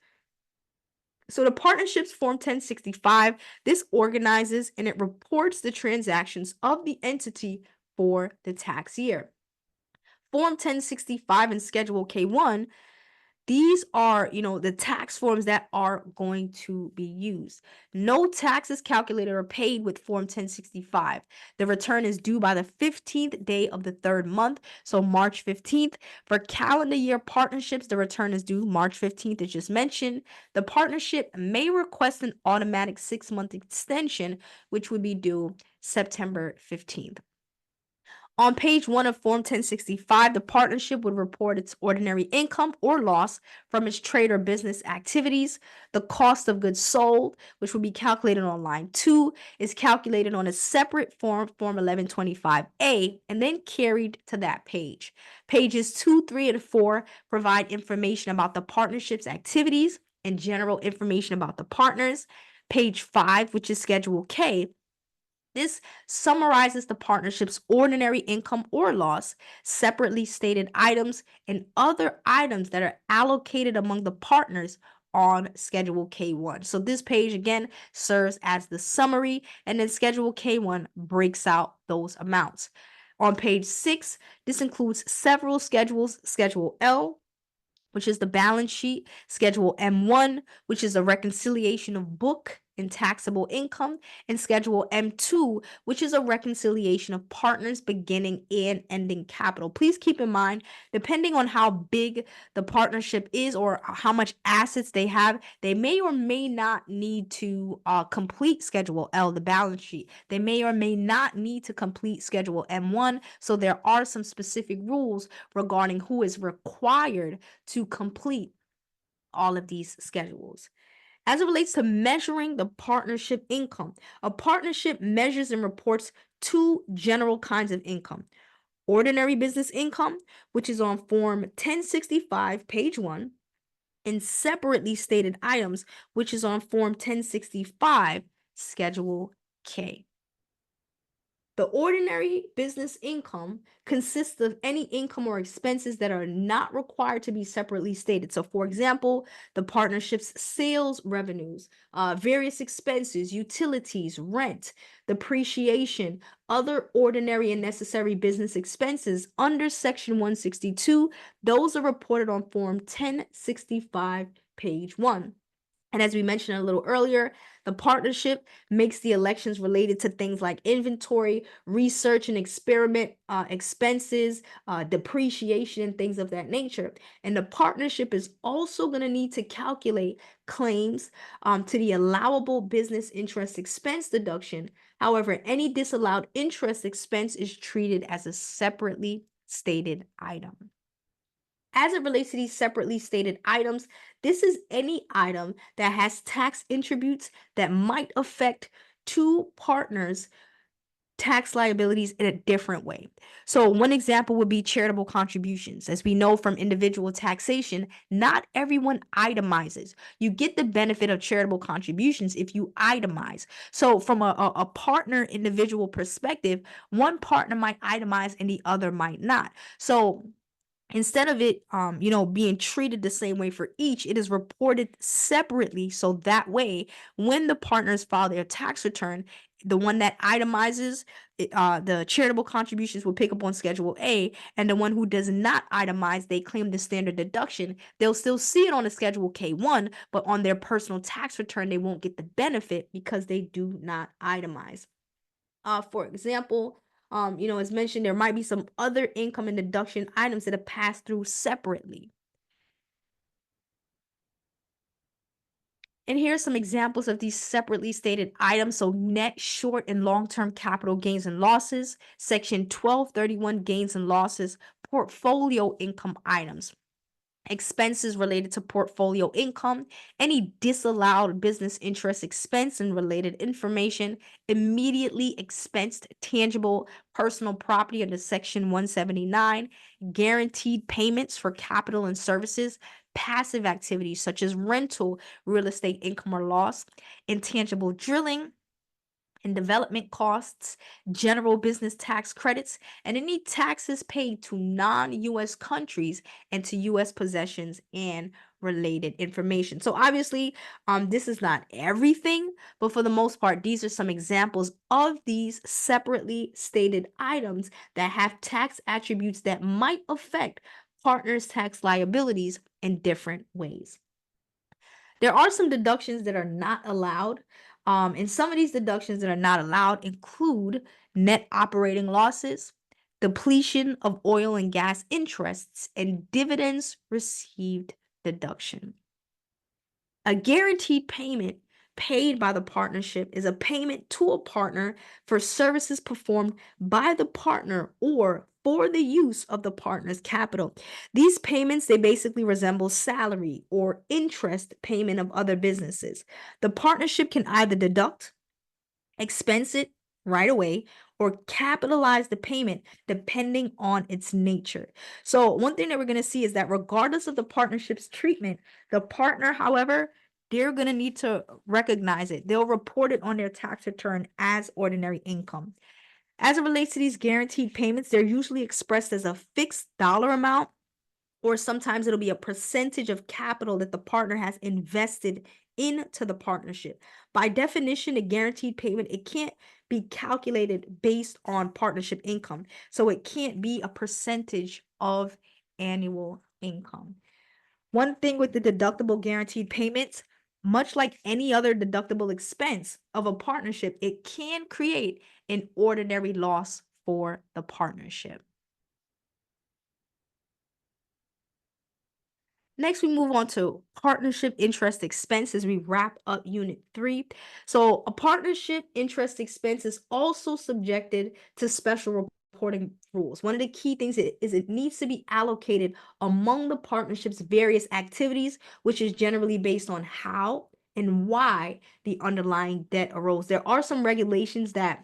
So the partnership's Form 1065, this organizes and it reports the transactions of the entity for the tax year. Form 1065 and Schedule K-1, these are, the tax forms that are going to be used. No tax is calculated or paid with Form 1065. The return is due by the 15th day of the third month, so March 15th. For calendar year partnerships, the return is due March 15th, as just mentioned. The partnership may request an automatic 6-month extension, which would be due September 15th. On page 1 of Form 1065, the partnership would report its ordinary income or loss from its trade or business activities. The cost of goods sold, which will be calculated on line 2, is calculated on a separate form, Form 1125A, and then carried to that page. Pages 2, 3, and 4 provide information about the partnership's activities and general information about the partners. Page 5, which is Schedule K, this summarizes the partnership's ordinary income or loss, separately stated items, and other items that are allocated among the partners on Schedule K-1. So this page, again, serves as the summary, and then Schedule K-1 breaks out those amounts. On page 6, this includes several schedules: Schedule L, which is the balance sheet; Schedule M1, which is a reconciliation of book and taxable income; and Schedule M2, which is a reconciliation of partners' beginning and ending capital. Please keep in mind, depending on how big the partnership is or how much assets they have, they may or may not need to complete Schedule L, the balance sheet. They may or may not need to complete Schedule M1. So there are some specific rules regarding who is required to complete all of these schedules. As it relates to measuring the partnership income, a partnership measures and reports two general kinds of income: ordinary business income, which is on Form 1065, page 1, and separately stated items, which is on Form 1065, Schedule K. The ordinary business income consists of any income or expenses that are not required to be separately stated. So, for example, the partnership's sales revenues, various expenses, utilities, rent, depreciation, other ordinary and necessary business expenses under Section 162, those are reported on Form 1065, page 1. And as we mentioned a little earlier, the partnership makes the elections related to things like inventory, research and experiment expenses, depreciation, and things of that nature. And the partnership is also going to need to calculate claims to the allowable business interest expense deduction. However, any disallowed interest expense is treated as a separately stated item. As it relates to these separately stated items, this is any item that has tax attributes that might affect two partners' tax liabilities in a different way. So, one example would be charitable contributions. As we know from individual taxation, not everyone itemizes. You get the benefit of charitable contributions if you itemize. So, from a partner individual perspective, one partner might itemize and the other might not. So, instead of it being treated the same way for each, it is reported separately, so that way when the partners file their tax return, the one that itemizes the charitable contributions will pick up on Schedule A, and the one who does not itemize, they claim the standard deduction. They'll still see it on the Schedule K1, but on their personal tax return they won't get the benefit because they do not itemize. For example, as mentioned, there might be some other income and deduction items that are passed through separately. And here are some examples of these separately stated items. So, net, short, and long-term capital gains and losses, Section 1231 gains and losses, portfolio income items, expenses related to portfolio income, any disallowed business interest expense and related information, immediately expensed tangible personal property under Section 179, guaranteed payments for capital and services, passive activities such as rental, real estate income or loss, intangible drilling and development costs, general business tax credits, and any taxes paid to non-US countries and to US possessions and related information. So obviously, this is not everything, but for the most part, these are some examples of these separately stated items that have tax attributes that might affect partners' tax liabilities in different ways. There are some deductions that are not allowed. And some of these deductions that are not allowed include net operating losses, depletion of oil and gas interests, and dividends received deduction. A guaranteed payment paid by the partnership is a payment to a partner for services performed by the partner or for the use of the partner's capital. These payments, they basically resemble salary or interest payment of other businesses. The partnership can either deduct, expense it right away, or capitalize the payment depending on its nature. So one thing that we're going to see is that regardless of the partnership's treatment, the partner, however, they're going to need to recognize it. They'll report it on their tax return as ordinary income. As it relates to these guaranteed payments, they're usually expressed as a fixed dollar amount, or sometimes it'll be a percentage of capital that the partner has invested into the partnership. By definition, a guaranteed payment, it can't be calculated based on partnership income. So it can't be a percentage of annual income. One thing with the deductible guaranteed payments, much like any other deductible expense of a partnership, it can create an ordinary loss for the partnership. Next, we move on to partnership interest expense as we wrap up Unit 3. So, a partnership interest expense is also subjected to special reporting rules. One of the key things is it needs to be allocated among the partnership's various activities, which is generally based on how and why the underlying debt arose. There are some regulations that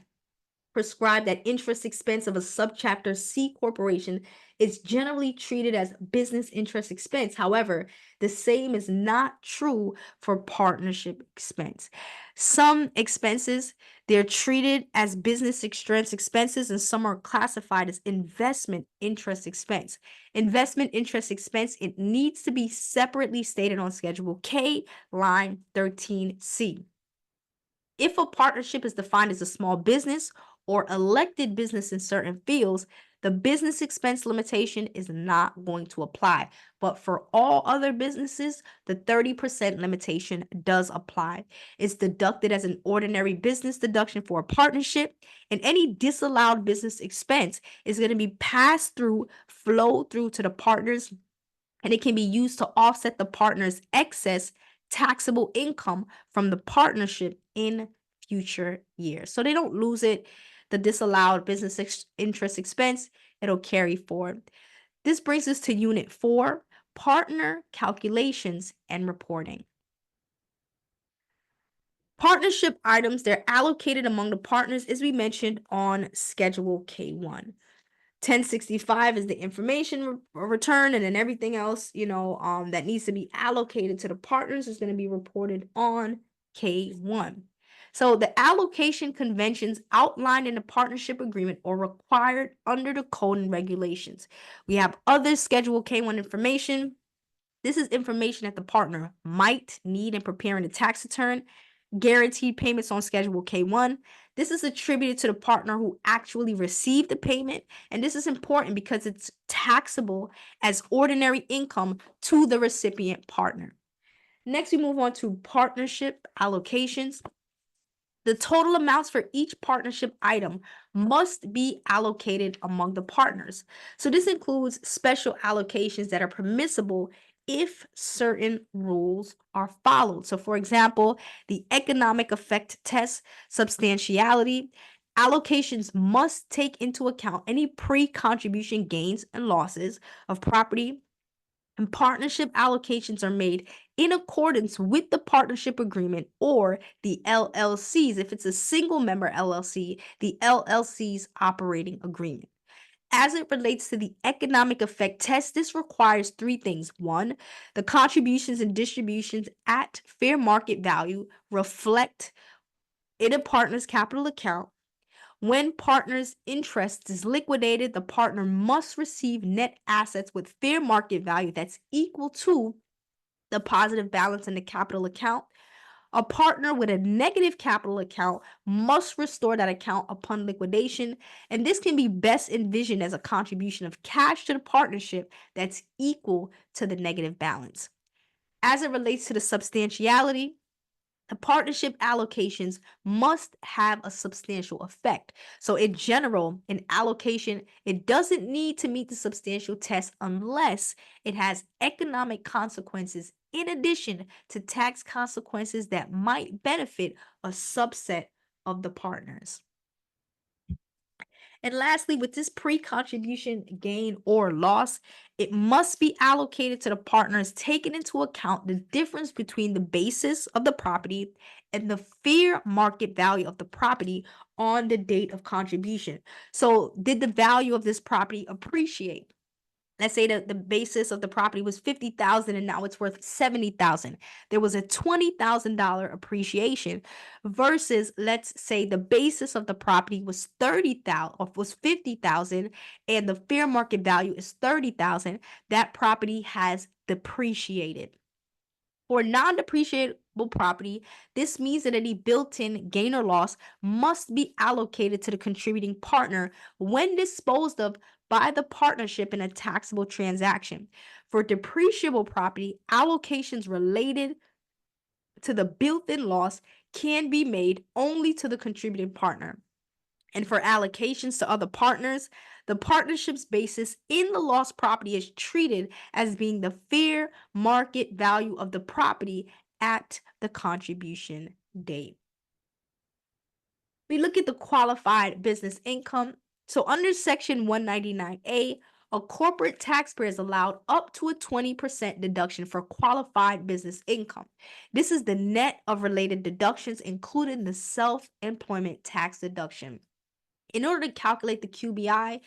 prescribe that interest expense of a subchapter C corporation is generally treated as business interest expense. However, the same is not true for partnership expense. Some expenses, they're treated as business expenses, and some are classified as investment interest expense. Investment interest expense, it needs to be separately stated on Schedule K, line 13C. If a partnership is defined as a small business or elected business in certain fields, the business expense limitation is not going to apply. But for all other businesses, the 30% limitation does apply. It's deducted as an ordinary business deduction for a partnership, and any disallowed business expense is going to be passed through, flow through to the partners, and it can be used to offset the partner's excess taxable income from the partnership in future years. So they don't lose it. The disallowed business interest expense, it'll carry forward. This brings us to Unit 4, partner calculations and reporting. Partnership items, they're allocated among the partners, as we mentioned on Schedule K1. 1065 is the information return, and then everything else, that needs to be allocated to the partners is going to be reported on K1. So the allocation conventions outlined in the partnership agreement are required under the code and regulations. We have other Schedule K1 information. This is information that the partner might need in preparing a tax return. Guaranteed payments on Schedule K1. This is attributed to the partner who actually received the payment, and this is important because it's taxable as ordinary income to the recipient partner. Next, we move on to partnership allocations. The total amounts for each partnership item must be allocated among the partners. So this includes special allocations that are permissible if certain rules are followed. So for example, the economic effect test, substantiality, allocations must take into account any pre-contribution gains and losses of property, and partnership allocations are made in accordance with the partnership agreement or the LLC's. If it's a single member LLC, the LLC's operating agreement. As it relates to the economic effect test, this requires three things. One, the contributions and distributions at fair market value reflect in a partner's capital account. When partner's interest is liquidated, the partner must receive net assets with fair market value that's equal to the positive balance in the capital account. A partner with a negative capital account must restore that account upon liquidation, and this can be best envisioned as a contribution of cash to the partnership that's equal to the negative balance. As it relates to the substantiality, the partnership allocations must have a substantial effect. So in general, an allocation, it doesn't need to meet the substantial test unless it has economic consequences in addition to tax consequences that might benefit a subset of the partners. And lastly, with this pre-contribution gain or loss, it must be allocated to the partners, taking into account the difference between the basis of the property and the fair market value of the property on the date of contribution. So did the value of this property appreciate? Let's say that the basis of the property was $50,000 and now it's worth $70,000. There was a $20,000 appreciation versus, let's say, the basis of the property was $30,000 or was $50,000 and the fair market value is $30,000. That property has depreciated. For non-depreciable property, this means that any built-in gain or loss must be allocated to the contributing partner when disposed of by the partnership in a taxable transaction. For depreciable property, allocations related to the built-in loss can be made only to the contributing partner. And for allocations to other partners, the partnership's basis in the lost property is treated as being the fair market value of the property at the contribution date. We look at the qualified business income. So under Section 199A, a corporate taxpayer is allowed up to a 20% deduction for qualified business income. This is the net of related deductions, including the self-employment tax deduction. In order to calculate the QBI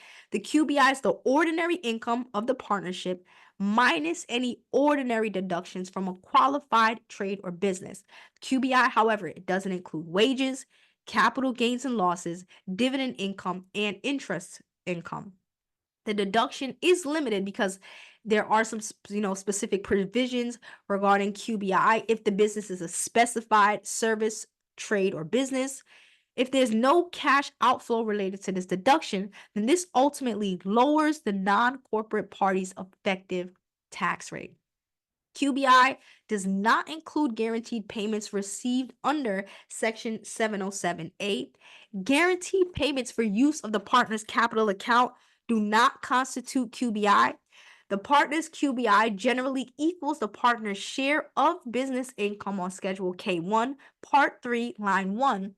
is the ordinary income of the partnership minus any ordinary deductions from a qualified trade or business. QBI, however, it doesn't include wages, capital gains and losses, dividend income, and interest income. The deduction is limited because there are some specific provisions regarding QBI if the business is a specified service, trade, or business. If there's no cash outflow related to this deduction, then this ultimately lowers the non-corporate party's effective tax rate. QBI does not include guaranteed payments received under Section 707A. Guaranteed payments for use of the partner's capital account do not constitute QBI. The partner's QBI generally equals the partner's share of business income on Schedule K1, Part 3, Line 1,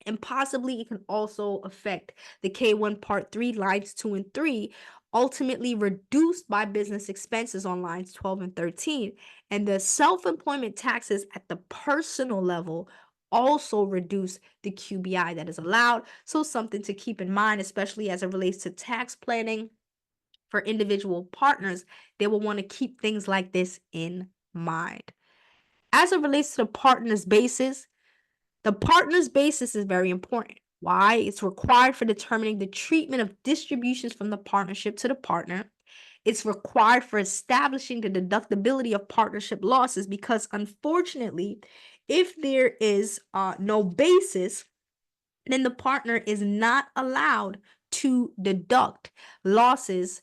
and possibly it can also affect the K1 Part 3 lines 2 and 3, ultimately reduced by business expenses on lines 12 and 13. And the self-employment taxes at the personal level also reduce the QBI that is allowed. So something to keep in mind, especially as it relates to tax planning for individual partners, they will want to keep things like this in mind. As it relates to the partner's basis, the partner's basis is very important. Why? It's required for determining the treatment of distributions from the partnership to the partner. It's required for establishing the deductibility of partnership losses because, unfortunately, if there is no basis, then the partner is not allowed to deduct losses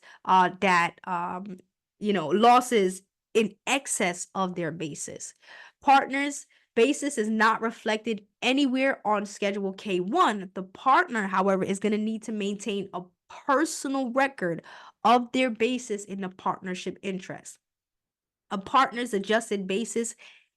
losses in excess of their basis. Partners' basis is not reflected anywhere on Schedule K1. The partner, however, is going to need to maintain a personal record of their basis in the partnership interest. A partner's adjusted basis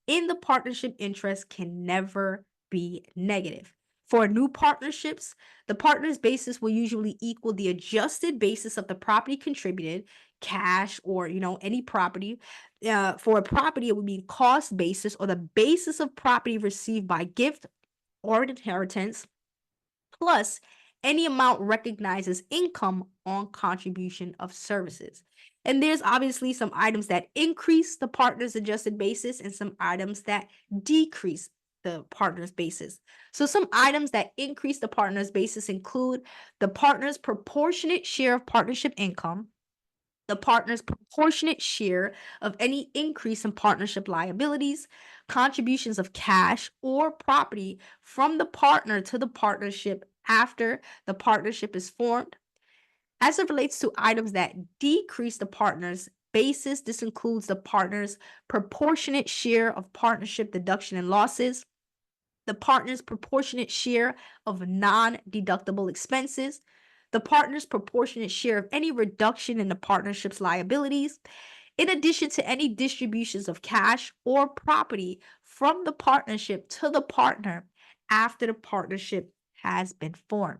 in the partnership interest can never be negative. For new partnerships, the partner's basis will usually equal the adjusted basis of the property contributed, cash or any property. For a property, it would be cost basis or the basis of property received by gift or inheritance, plus any amount recognized as income on contribution of services. And there's obviously some items that increase the partner's adjusted basis and some items that decrease the partner's basis. So some items that increase the partner's basis include the partner's proportionate share of partnership income, the partner's proportionate share of any increase in partnership liabilities, contributions of cash or property from the partner to the partnership after the partnership is formed. As it relates to items that decrease the partner's basis, this includes the partner's proportionate share of partnership deduction and losses, the partner's proportionate share of non-deductible expenses, the partner's proportionate share of any reduction in the partnership's liabilities, in addition to any distributions of cash or property from the partnership to the partner after the partnership has been formed.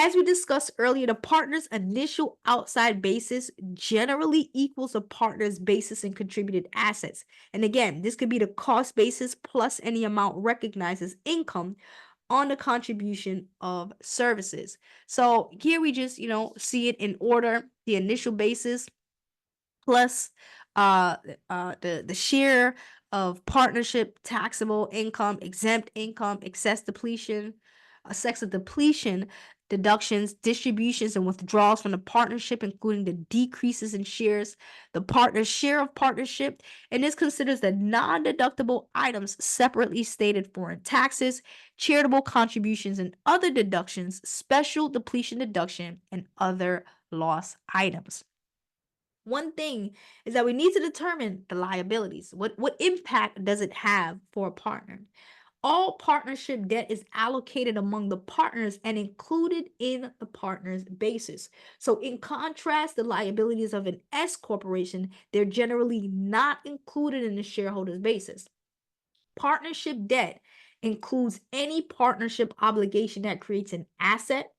As we discussed earlier, the partner's initial outside basis generally equals a partner's basis in contributed assets. And again, this could be the cost basis plus any amount recognized as income on the contribution of services. So here we just, see it in order. The initial basis plus the share of partnership taxable income, exempt income, excess depletion, deductions, distributions, and withdrawals from the partnership, including the decreases in shares, the partner's share of partnership, and this considers the non-deductible items separately stated foreign taxes, charitable contributions, and other deductions, special depletion deduction, and other loss items. One thing is that we need to determine the liabilities. What impact does it have for a partner? All partnership debt is allocated among the partners and included in the partner's basis. So in contrast, the liabilities of an S corporation, they're generally not included in the shareholder's basis. Partnership debt includes any partnership obligation that creates an asset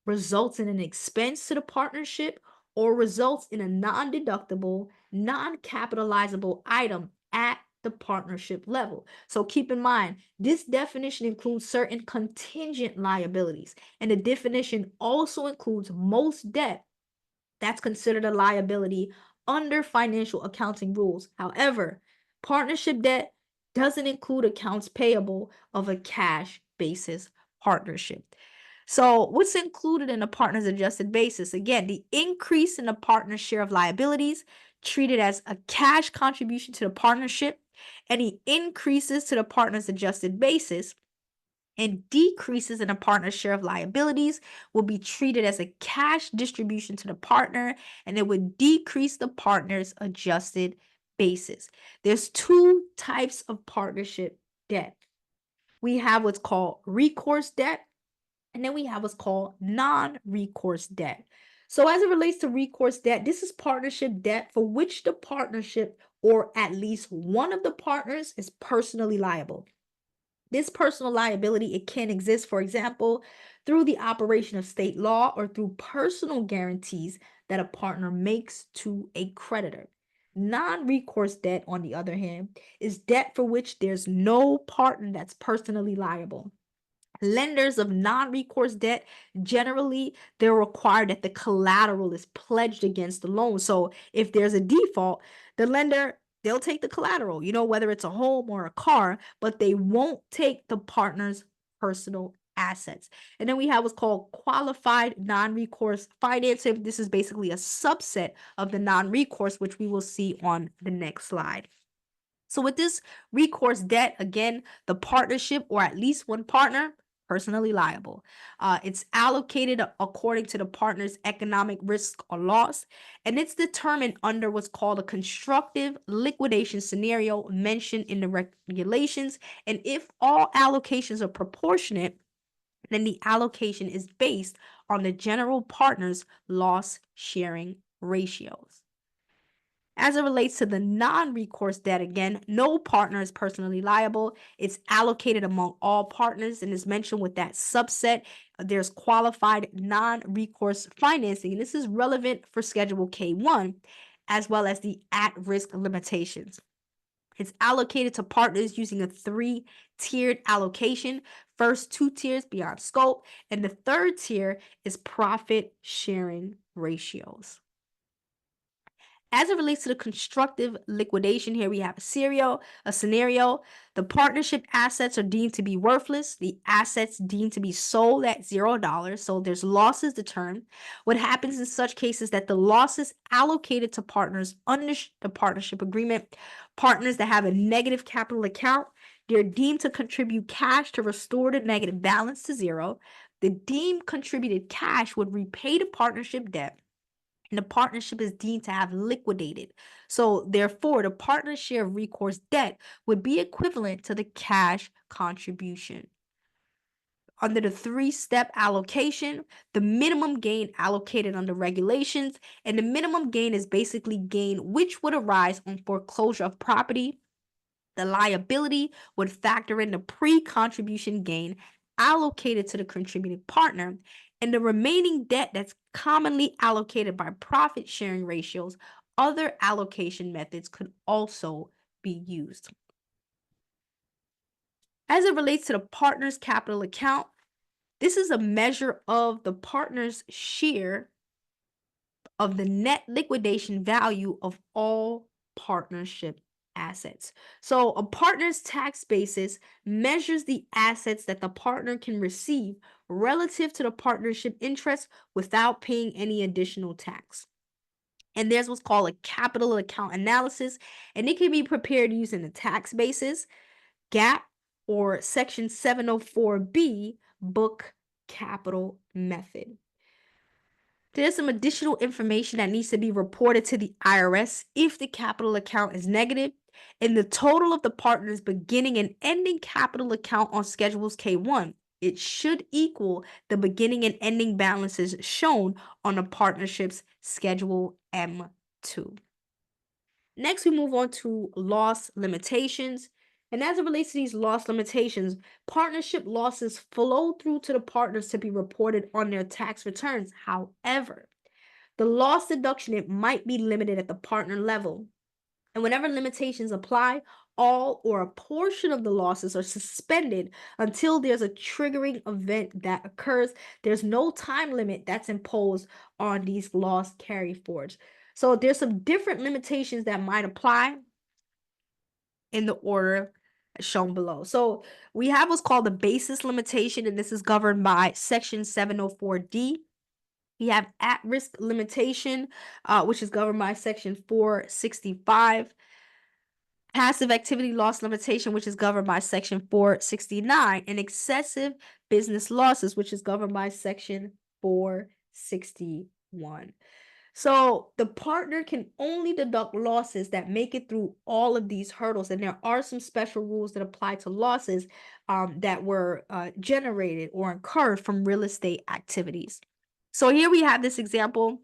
results in an expense to the partnership, or results in a non-deductible, non-capitalizable item at the partnership level. So keep in mind, this definition includes certain contingent liabilities, and the definition also includes most debt that's considered a liability under financial accounting rules. However, partnership debt doesn't include accounts payable of a cash basis partnership. So, what's included in a partner's adjusted basis? Again, the increase in the partner's share of liabilities treated as a cash contribution to the partnership. Any increases to the partner's adjusted basis and decreases in a partner's share of liabilities will be treated as a cash distribution to the partner, and it would decrease the partner's adjusted basis. There's two types of partnership debt. We have what's called recourse debt, and then we have what's called non-recourse debt. So as it relates to recourse debt, this is partnership debt for which the partnership or at least one of the partners is personally liable. This personal liability, it can exist, for example, through the operation of state law or through personal guarantees that a partner makes to a creditor. Non-recourse debt, on the other hand, is debt for which there's no partner that's personally liable. Lenders of non-recourse debt, generally, they're required that the collateral is pledged against the loan. So if there's a default, the lender, they'll take the collateral, whether it's a home or a car, but they won't take the partner's personal assets. And then we have what's called qualified non-recourse financing. This is basically a subset of the non-recourse, which we will see on the next slide. So with this recourse debt, again, the partnership or at least one partner personally liable. It's allocated according to the partner's economic risk or loss, and it's determined under what's called a constructive liquidation scenario mentioned in the regulations. And if all allocations are proportionate, then the allocation is based on the general partner's loss sharing ratios. As it relates to the non-recourse debt, again, no partner is personally liable. It's allocated among all partners and is mentioned with that subset. There's qualified non-recourse financing, and this is relevant for Schedule K1, as well as the at-risk limitations. It's allocated to partners using a 3-tiered allocation. First 2 tiers beyond scope, and the third tier is profit sharing ratios. As it relates to the constructive liquidation, here we have a scenario. The partnership assets are deemed to be worthless. The assets deemed to be sold at $0. So there's losses determined. What happens in such cases that the losses allocated to partners under the partnership agreement, partners that have a negative capital account, they're deemed to contribute cash to restore the negative balance to zero. The deemed contributed cash would repay the partnership debt, and the partnership is deemed to have liquidated. So therefore, the partner's share of recourse debt would be equivalent to the cash contribution. Under the 3-step allocation, the minimum gain allocated under regulations, and the minimum gain is basically gain which would arise on foreclosure of property. The liability would factor in the pre-contribution gain allocated to the contributing partner, and the remaining debt that's commonly allocated by profit sharing ratios. Other allocation methods could also be used. As it relates to the partner's capital account, this is a measure of the partner's share of the net liquidation value of all partnership assets. So a partner's tax basis measures the assets that the partner can receive relative to the partnership interest without paying any additional tax. And there's what's called a capital account analysis, and it can be prepared using the tax basis, GAAP, or Section 704B book capital method. There's some additional information that needs to be reported to the IRS if the capital account is negative, and the total of the partner's beginning and ending capital account on Schedules K1. It should equal the beginning and ending balances shown on a partnership's Schedule M2. Next, we move on to loss limitations. And as it relates to these loss limitations, partnership losses flow through to the partners to be reported on their tax returns. However, the loss deduction, it might be limited at the partner level. And whenever limitations apply, all or a portion of the losses are suspended until there's a triggering event that occurs. There's no time limit that's imposed on these loss carry forwards. So there's some different limitations that might apply in the order shown below. So we have what's called the basis limitation, and this is governed by Section 704D. We have at-risk limitation, which is governed by Section 465. Passive activity loss limitation, which is governed by Section 469. And excessive business losses, which is governed by Section 461. So the partner can only deduct losses that make it through all of these hurdles. And there are some special rules that apply to losses that were generated or incurred from real estate activities. So here we have this example.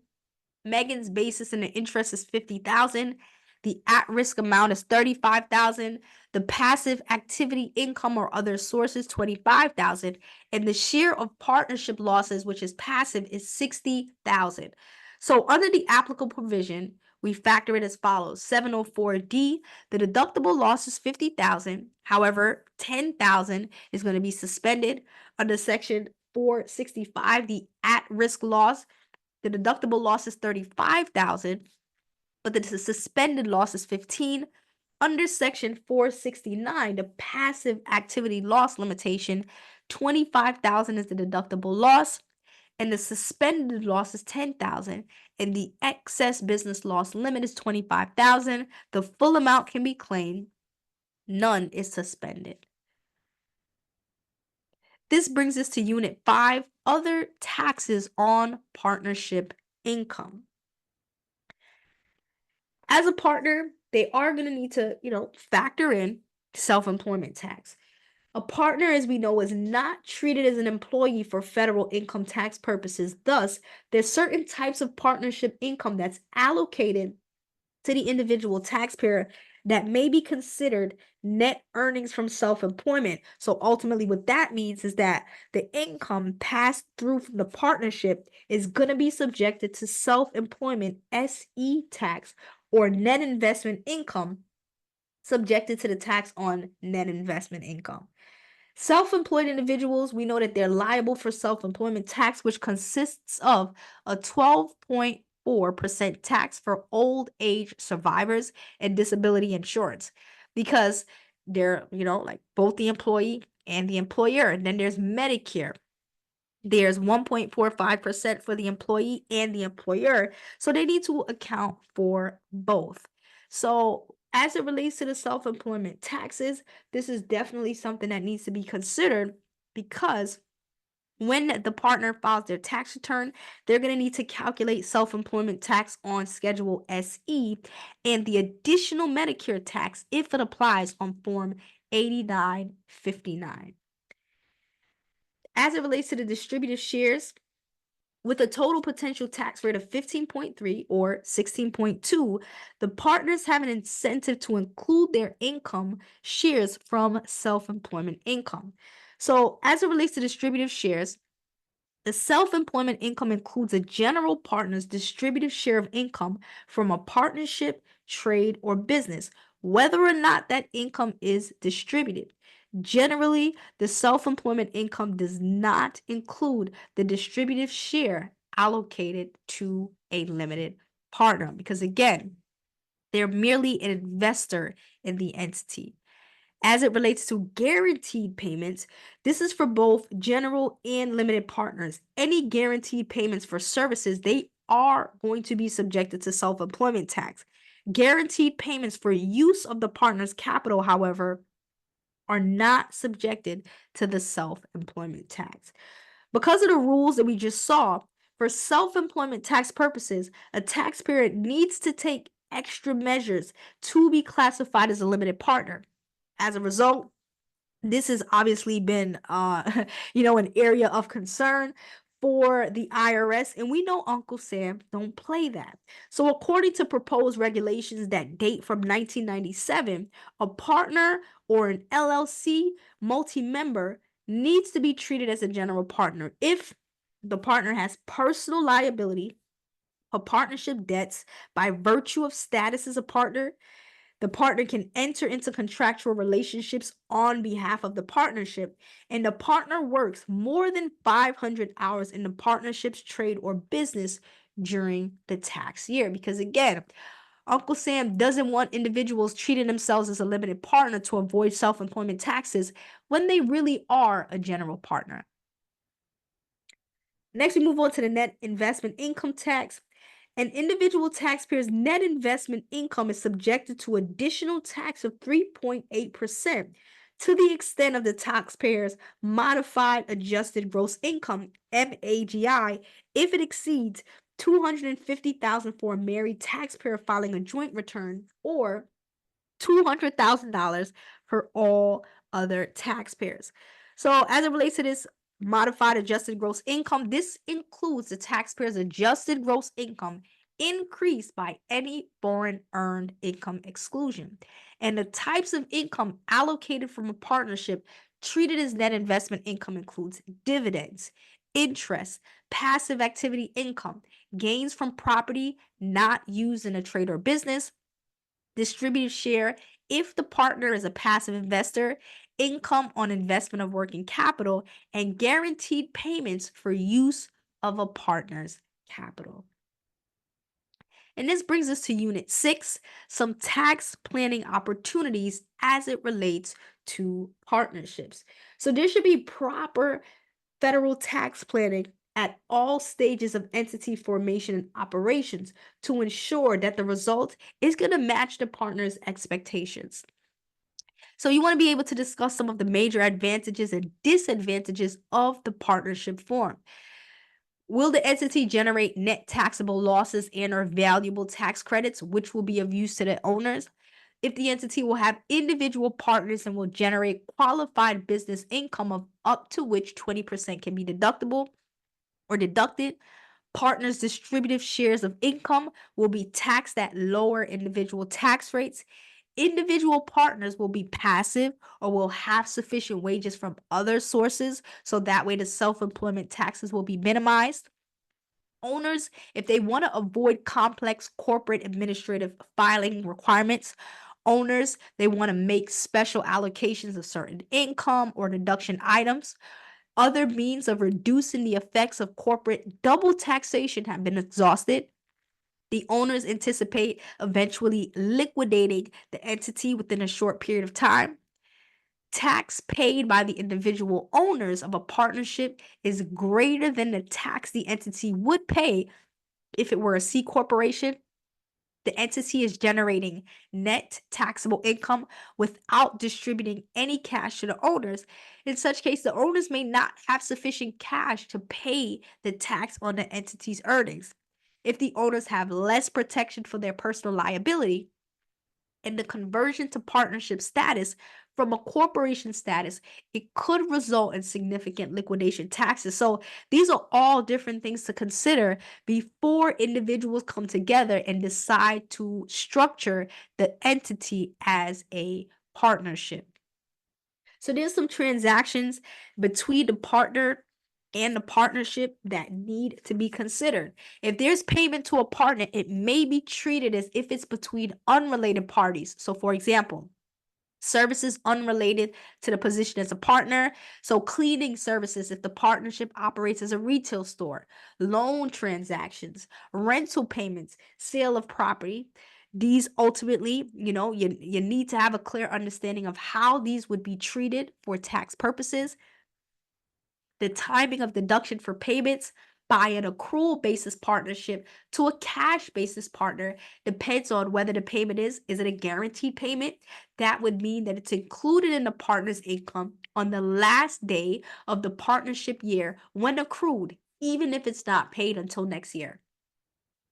Megan's basis in the interest is $50,000. The at-risk amount is $35,000. The passive activity income or other sources, $25,000. And the share of partnership losses, which is passive, is $60,000. So under the applicable provision, we factor it as follows. 704D, the deductible loss is $50,000. However, $10,000 is going to be suspended. Under Section 465, the at-risk loss, the deductible loss is $35,000, but the suspended loss is $15,000. Under Section 469, the passive activity loss limitation, $25,000 is the deductible loss, and the suspended loss is $10,000, and the excess business loss limit is $25,000. The full amount can be claimed. None is suspended. This brings us to Unit 5, other taxes on partnership income. As a partner, they are going to need to, factor in self-employment tax. A partner, as we know, is not treated as an employee for federal income tax purposes. Thus, there's certain types of partnership income that's allocated to the individual taxpayer that may be considered net earnings from self-employment. So ultimately what that means is that the income passed through from the partnership is going to be subjected to self-employment SE tax, or net investment income subjected to the tax on net investment income. Self-employed individuals, we know that they're liable for self-employment tax, which consists of a 12.4% tax for old age survivors and disability insurance, because they're, like both the employee and the employer. And then there's Medicare. There's 1.45% for the employee and the employer. So they need to account for both. So as it relates to the self-employment taxes, this is definitely something that needs to be considered, because when the partner files their tax return, they're going to need to calculate self-employment tax on Schedule SE and the additional Medicare tax, if it applies, on Form 8959. As it relates to the distributive shares, with a total potential tax rate of 15.3 or 16.2, the partners have an incentive to include their income shares from self-employment income. So as it relates to distributive shares, the self-employment income includes a general partner's distributive share of income from a partnership, trade, or business, whether or not that income is distributed. Generally, the self-employment income does not include the distributive share allocated to a limited partner, because again, they're merely an investor in the entity. As it relates to guaranteed payments, this is for both general and limited partners. Any guaranteed payments for services, they are going to be subjected to self-employment tax. Guaranteed payments for use of the partner's capital, however, are not subjected to the self-employment tax. Because of the rules that we just saw, for self-employment tax purposes, a taxpayer needs to take extra measures to be classified as a limited partner. As a result, this has obviously been, an area of concern for the IRS, and we know Uncle Sam don't play that. So according to proposed regulations that date from 1997, a partner or an LLC multi-member needs to be treated as a general partner if the partner has personal liability or partnership debts by virtue of status as a partner. The partner can enter into contractual relationships on behalf of the partnership, and the partner works more than 500 hours in the partnership's trade or business during the tax year. Because again, Uncle Sam doesn't want individuals treating themselves as a limited partner to avoid self-employment taxes when they really are a general partner. Next, we move on to the net investment income tax. An individual taxpayer's net investment income is subjected to additional tax of 3.8% to the extent of the taxpayer's modified adjusted gross income, MAGI, if it exceeds $250,000 for a married taxpayer filing a joint return, or $200,000 for all other taxpayers. So as it relates to this modified adjusted gross income, this includes the taxpayer's adjusted gross income increased by any foreign earned income exclusion. And the types of income allocated from a partnership treated as net investment income includes dividends, interest, passive activity income, gains from property not used in a trade or business, distributed share if the partner is a passive investor, income on investment of working capital, and guaranteed payments for use of a partner's capital. And this brings us to Unit 6, some tax planning opportunities as it relates to partnerships. So there should be proper federal tax planning at all stages of entity formation and operations to ensure that the result is going to match the partner's expectations. So you want to be able to discuss some of the major advantages and disadvantages of the partnership form. Will the entity generate net taxable losses and or valuable tax credits, which will be of use to the owners? If the entity will have individual partners and will generate qualified business income of up to which 20% can be deductible or deducted. Partners' distributive shares of income will be taxed at lower individual tax rates. Individual partners will be passive or will have sufficient wages from other sources, so that way the self-employment taxes will be minimized. Owners, if they want to avoid complex corporate administrative filing requirements, owners, they want to make special allocations of certain income or deduction items. Other means of reducing the effects of corporate double taxation have been exhausted. The owners anticipate eventually liquidating the entity within a short period of time. Tax paid by the individual owners of a partnership is greater than the tax the entity would pay if it were a C corporation. The entity is generating net taxable income without distributing any cash to the owners. In such case, the owners may not have sufficient cash to pay the tax on the entity's earnings. If the owners have less protection for their personal liability, and the conversion to partnership status from a corporation status, it could result in significant liquidation taxes. So these are all different things to consider before individuals come together and decide to structure the entity as a partnership. So there's some transactions between the partner and the partnership that need to be considered. If there's payment to a partner, it may be treated as if it's between unrelated parties. So for example, services unrelated to the position as a partner. So cleaning services if the partnership operates as a retail store, loan transactions, rental payments, sale of property. These ultimately, you need to have a clear understanding of how these would be treated for tax purposes. The timing of deduction for payments by an accrual basis partnership to a cash basis partner depends on whether the payment is it a guaranteed payment? That would mean that it's included in the partner's income on the last day of the partnership year when accrued, even if it's not paid until next year.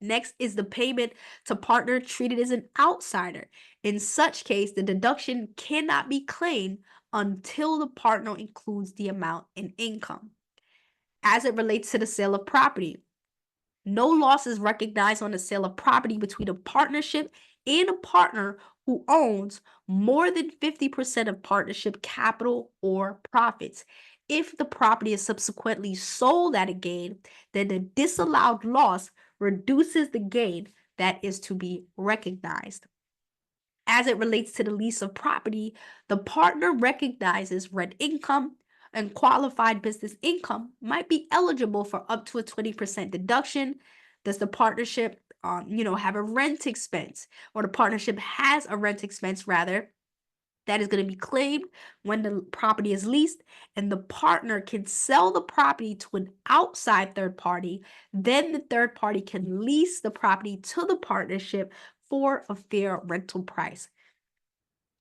Next is the payment to partner treated as an outsider. In such case, the deduction cannot be claimed until the partner includes the amount in income. As it relates to the sale of property, no loss is recognized on the sale of property between a partnership and a partner who owns more than 50% of partnership capital or profits. If the property is subsequently sold at a gain, then the disallowed loss reduces the gain that is to be recognized. As it relates to the lease of property, the partner recognizes rent income and qualified business income might be eligible for up to a 20% deduction. Does the partnership, have a rent expense, or the partnership has a rent expense rather, that is going to be claimed when the property is leased, and the partner can sell the property to an outside third party. Then the third party can lease the property to the partnership for a fair rental price.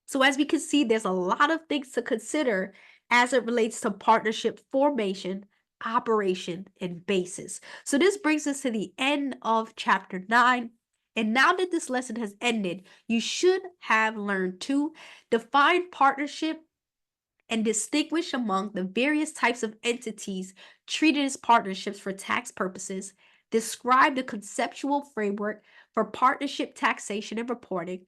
So as we can see, there's a lot of things to consider as it relates to partnership formation, operation, and basis. So this brings us to the end of chapter 9. And now that this lesson has ended, you should have learned to define partnership and distinguish among the various types of entities treated as partnerships for tax purposes, describe the conceptual framework for partnership taxation and reporting,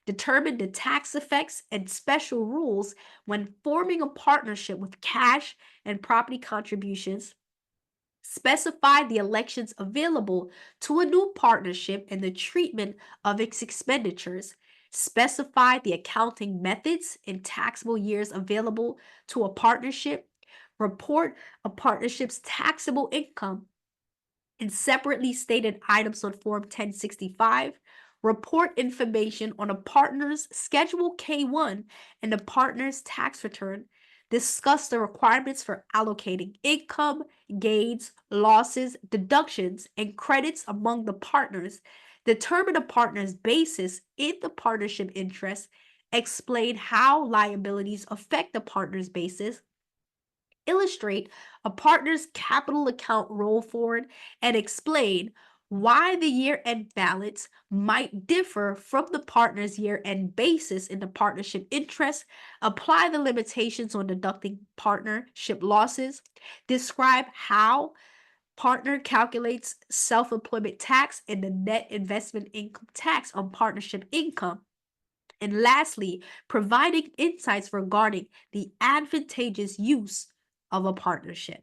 determine the tax effects and special rules when forming a partnership with cash and property contributions, specify the elections available to a new partnership and the treatment of its expenditures, specify the accounting methods and taxable years available to a partnership, report a partnership's taxable income in separately stated items on Form 1065, report information on a partner's Schedule K1 and the partner's tax return, discuss the requirements for allocating income, gains, losses, deductions, and credits among the partners, determine a partner's basis in the partnership interest, explain how liabilities affect the partner's basis, illustrate a partner's capital account roll forward, and explain why the year-end balance might differ from the partner's year-end basis in the partnership interest, apply the limitations on deducting partnership losses, describe how partner calculates self-employment tax and the net investment income tax on partnership income, and lastly, providing insights regarding the advantageous use of a partnership.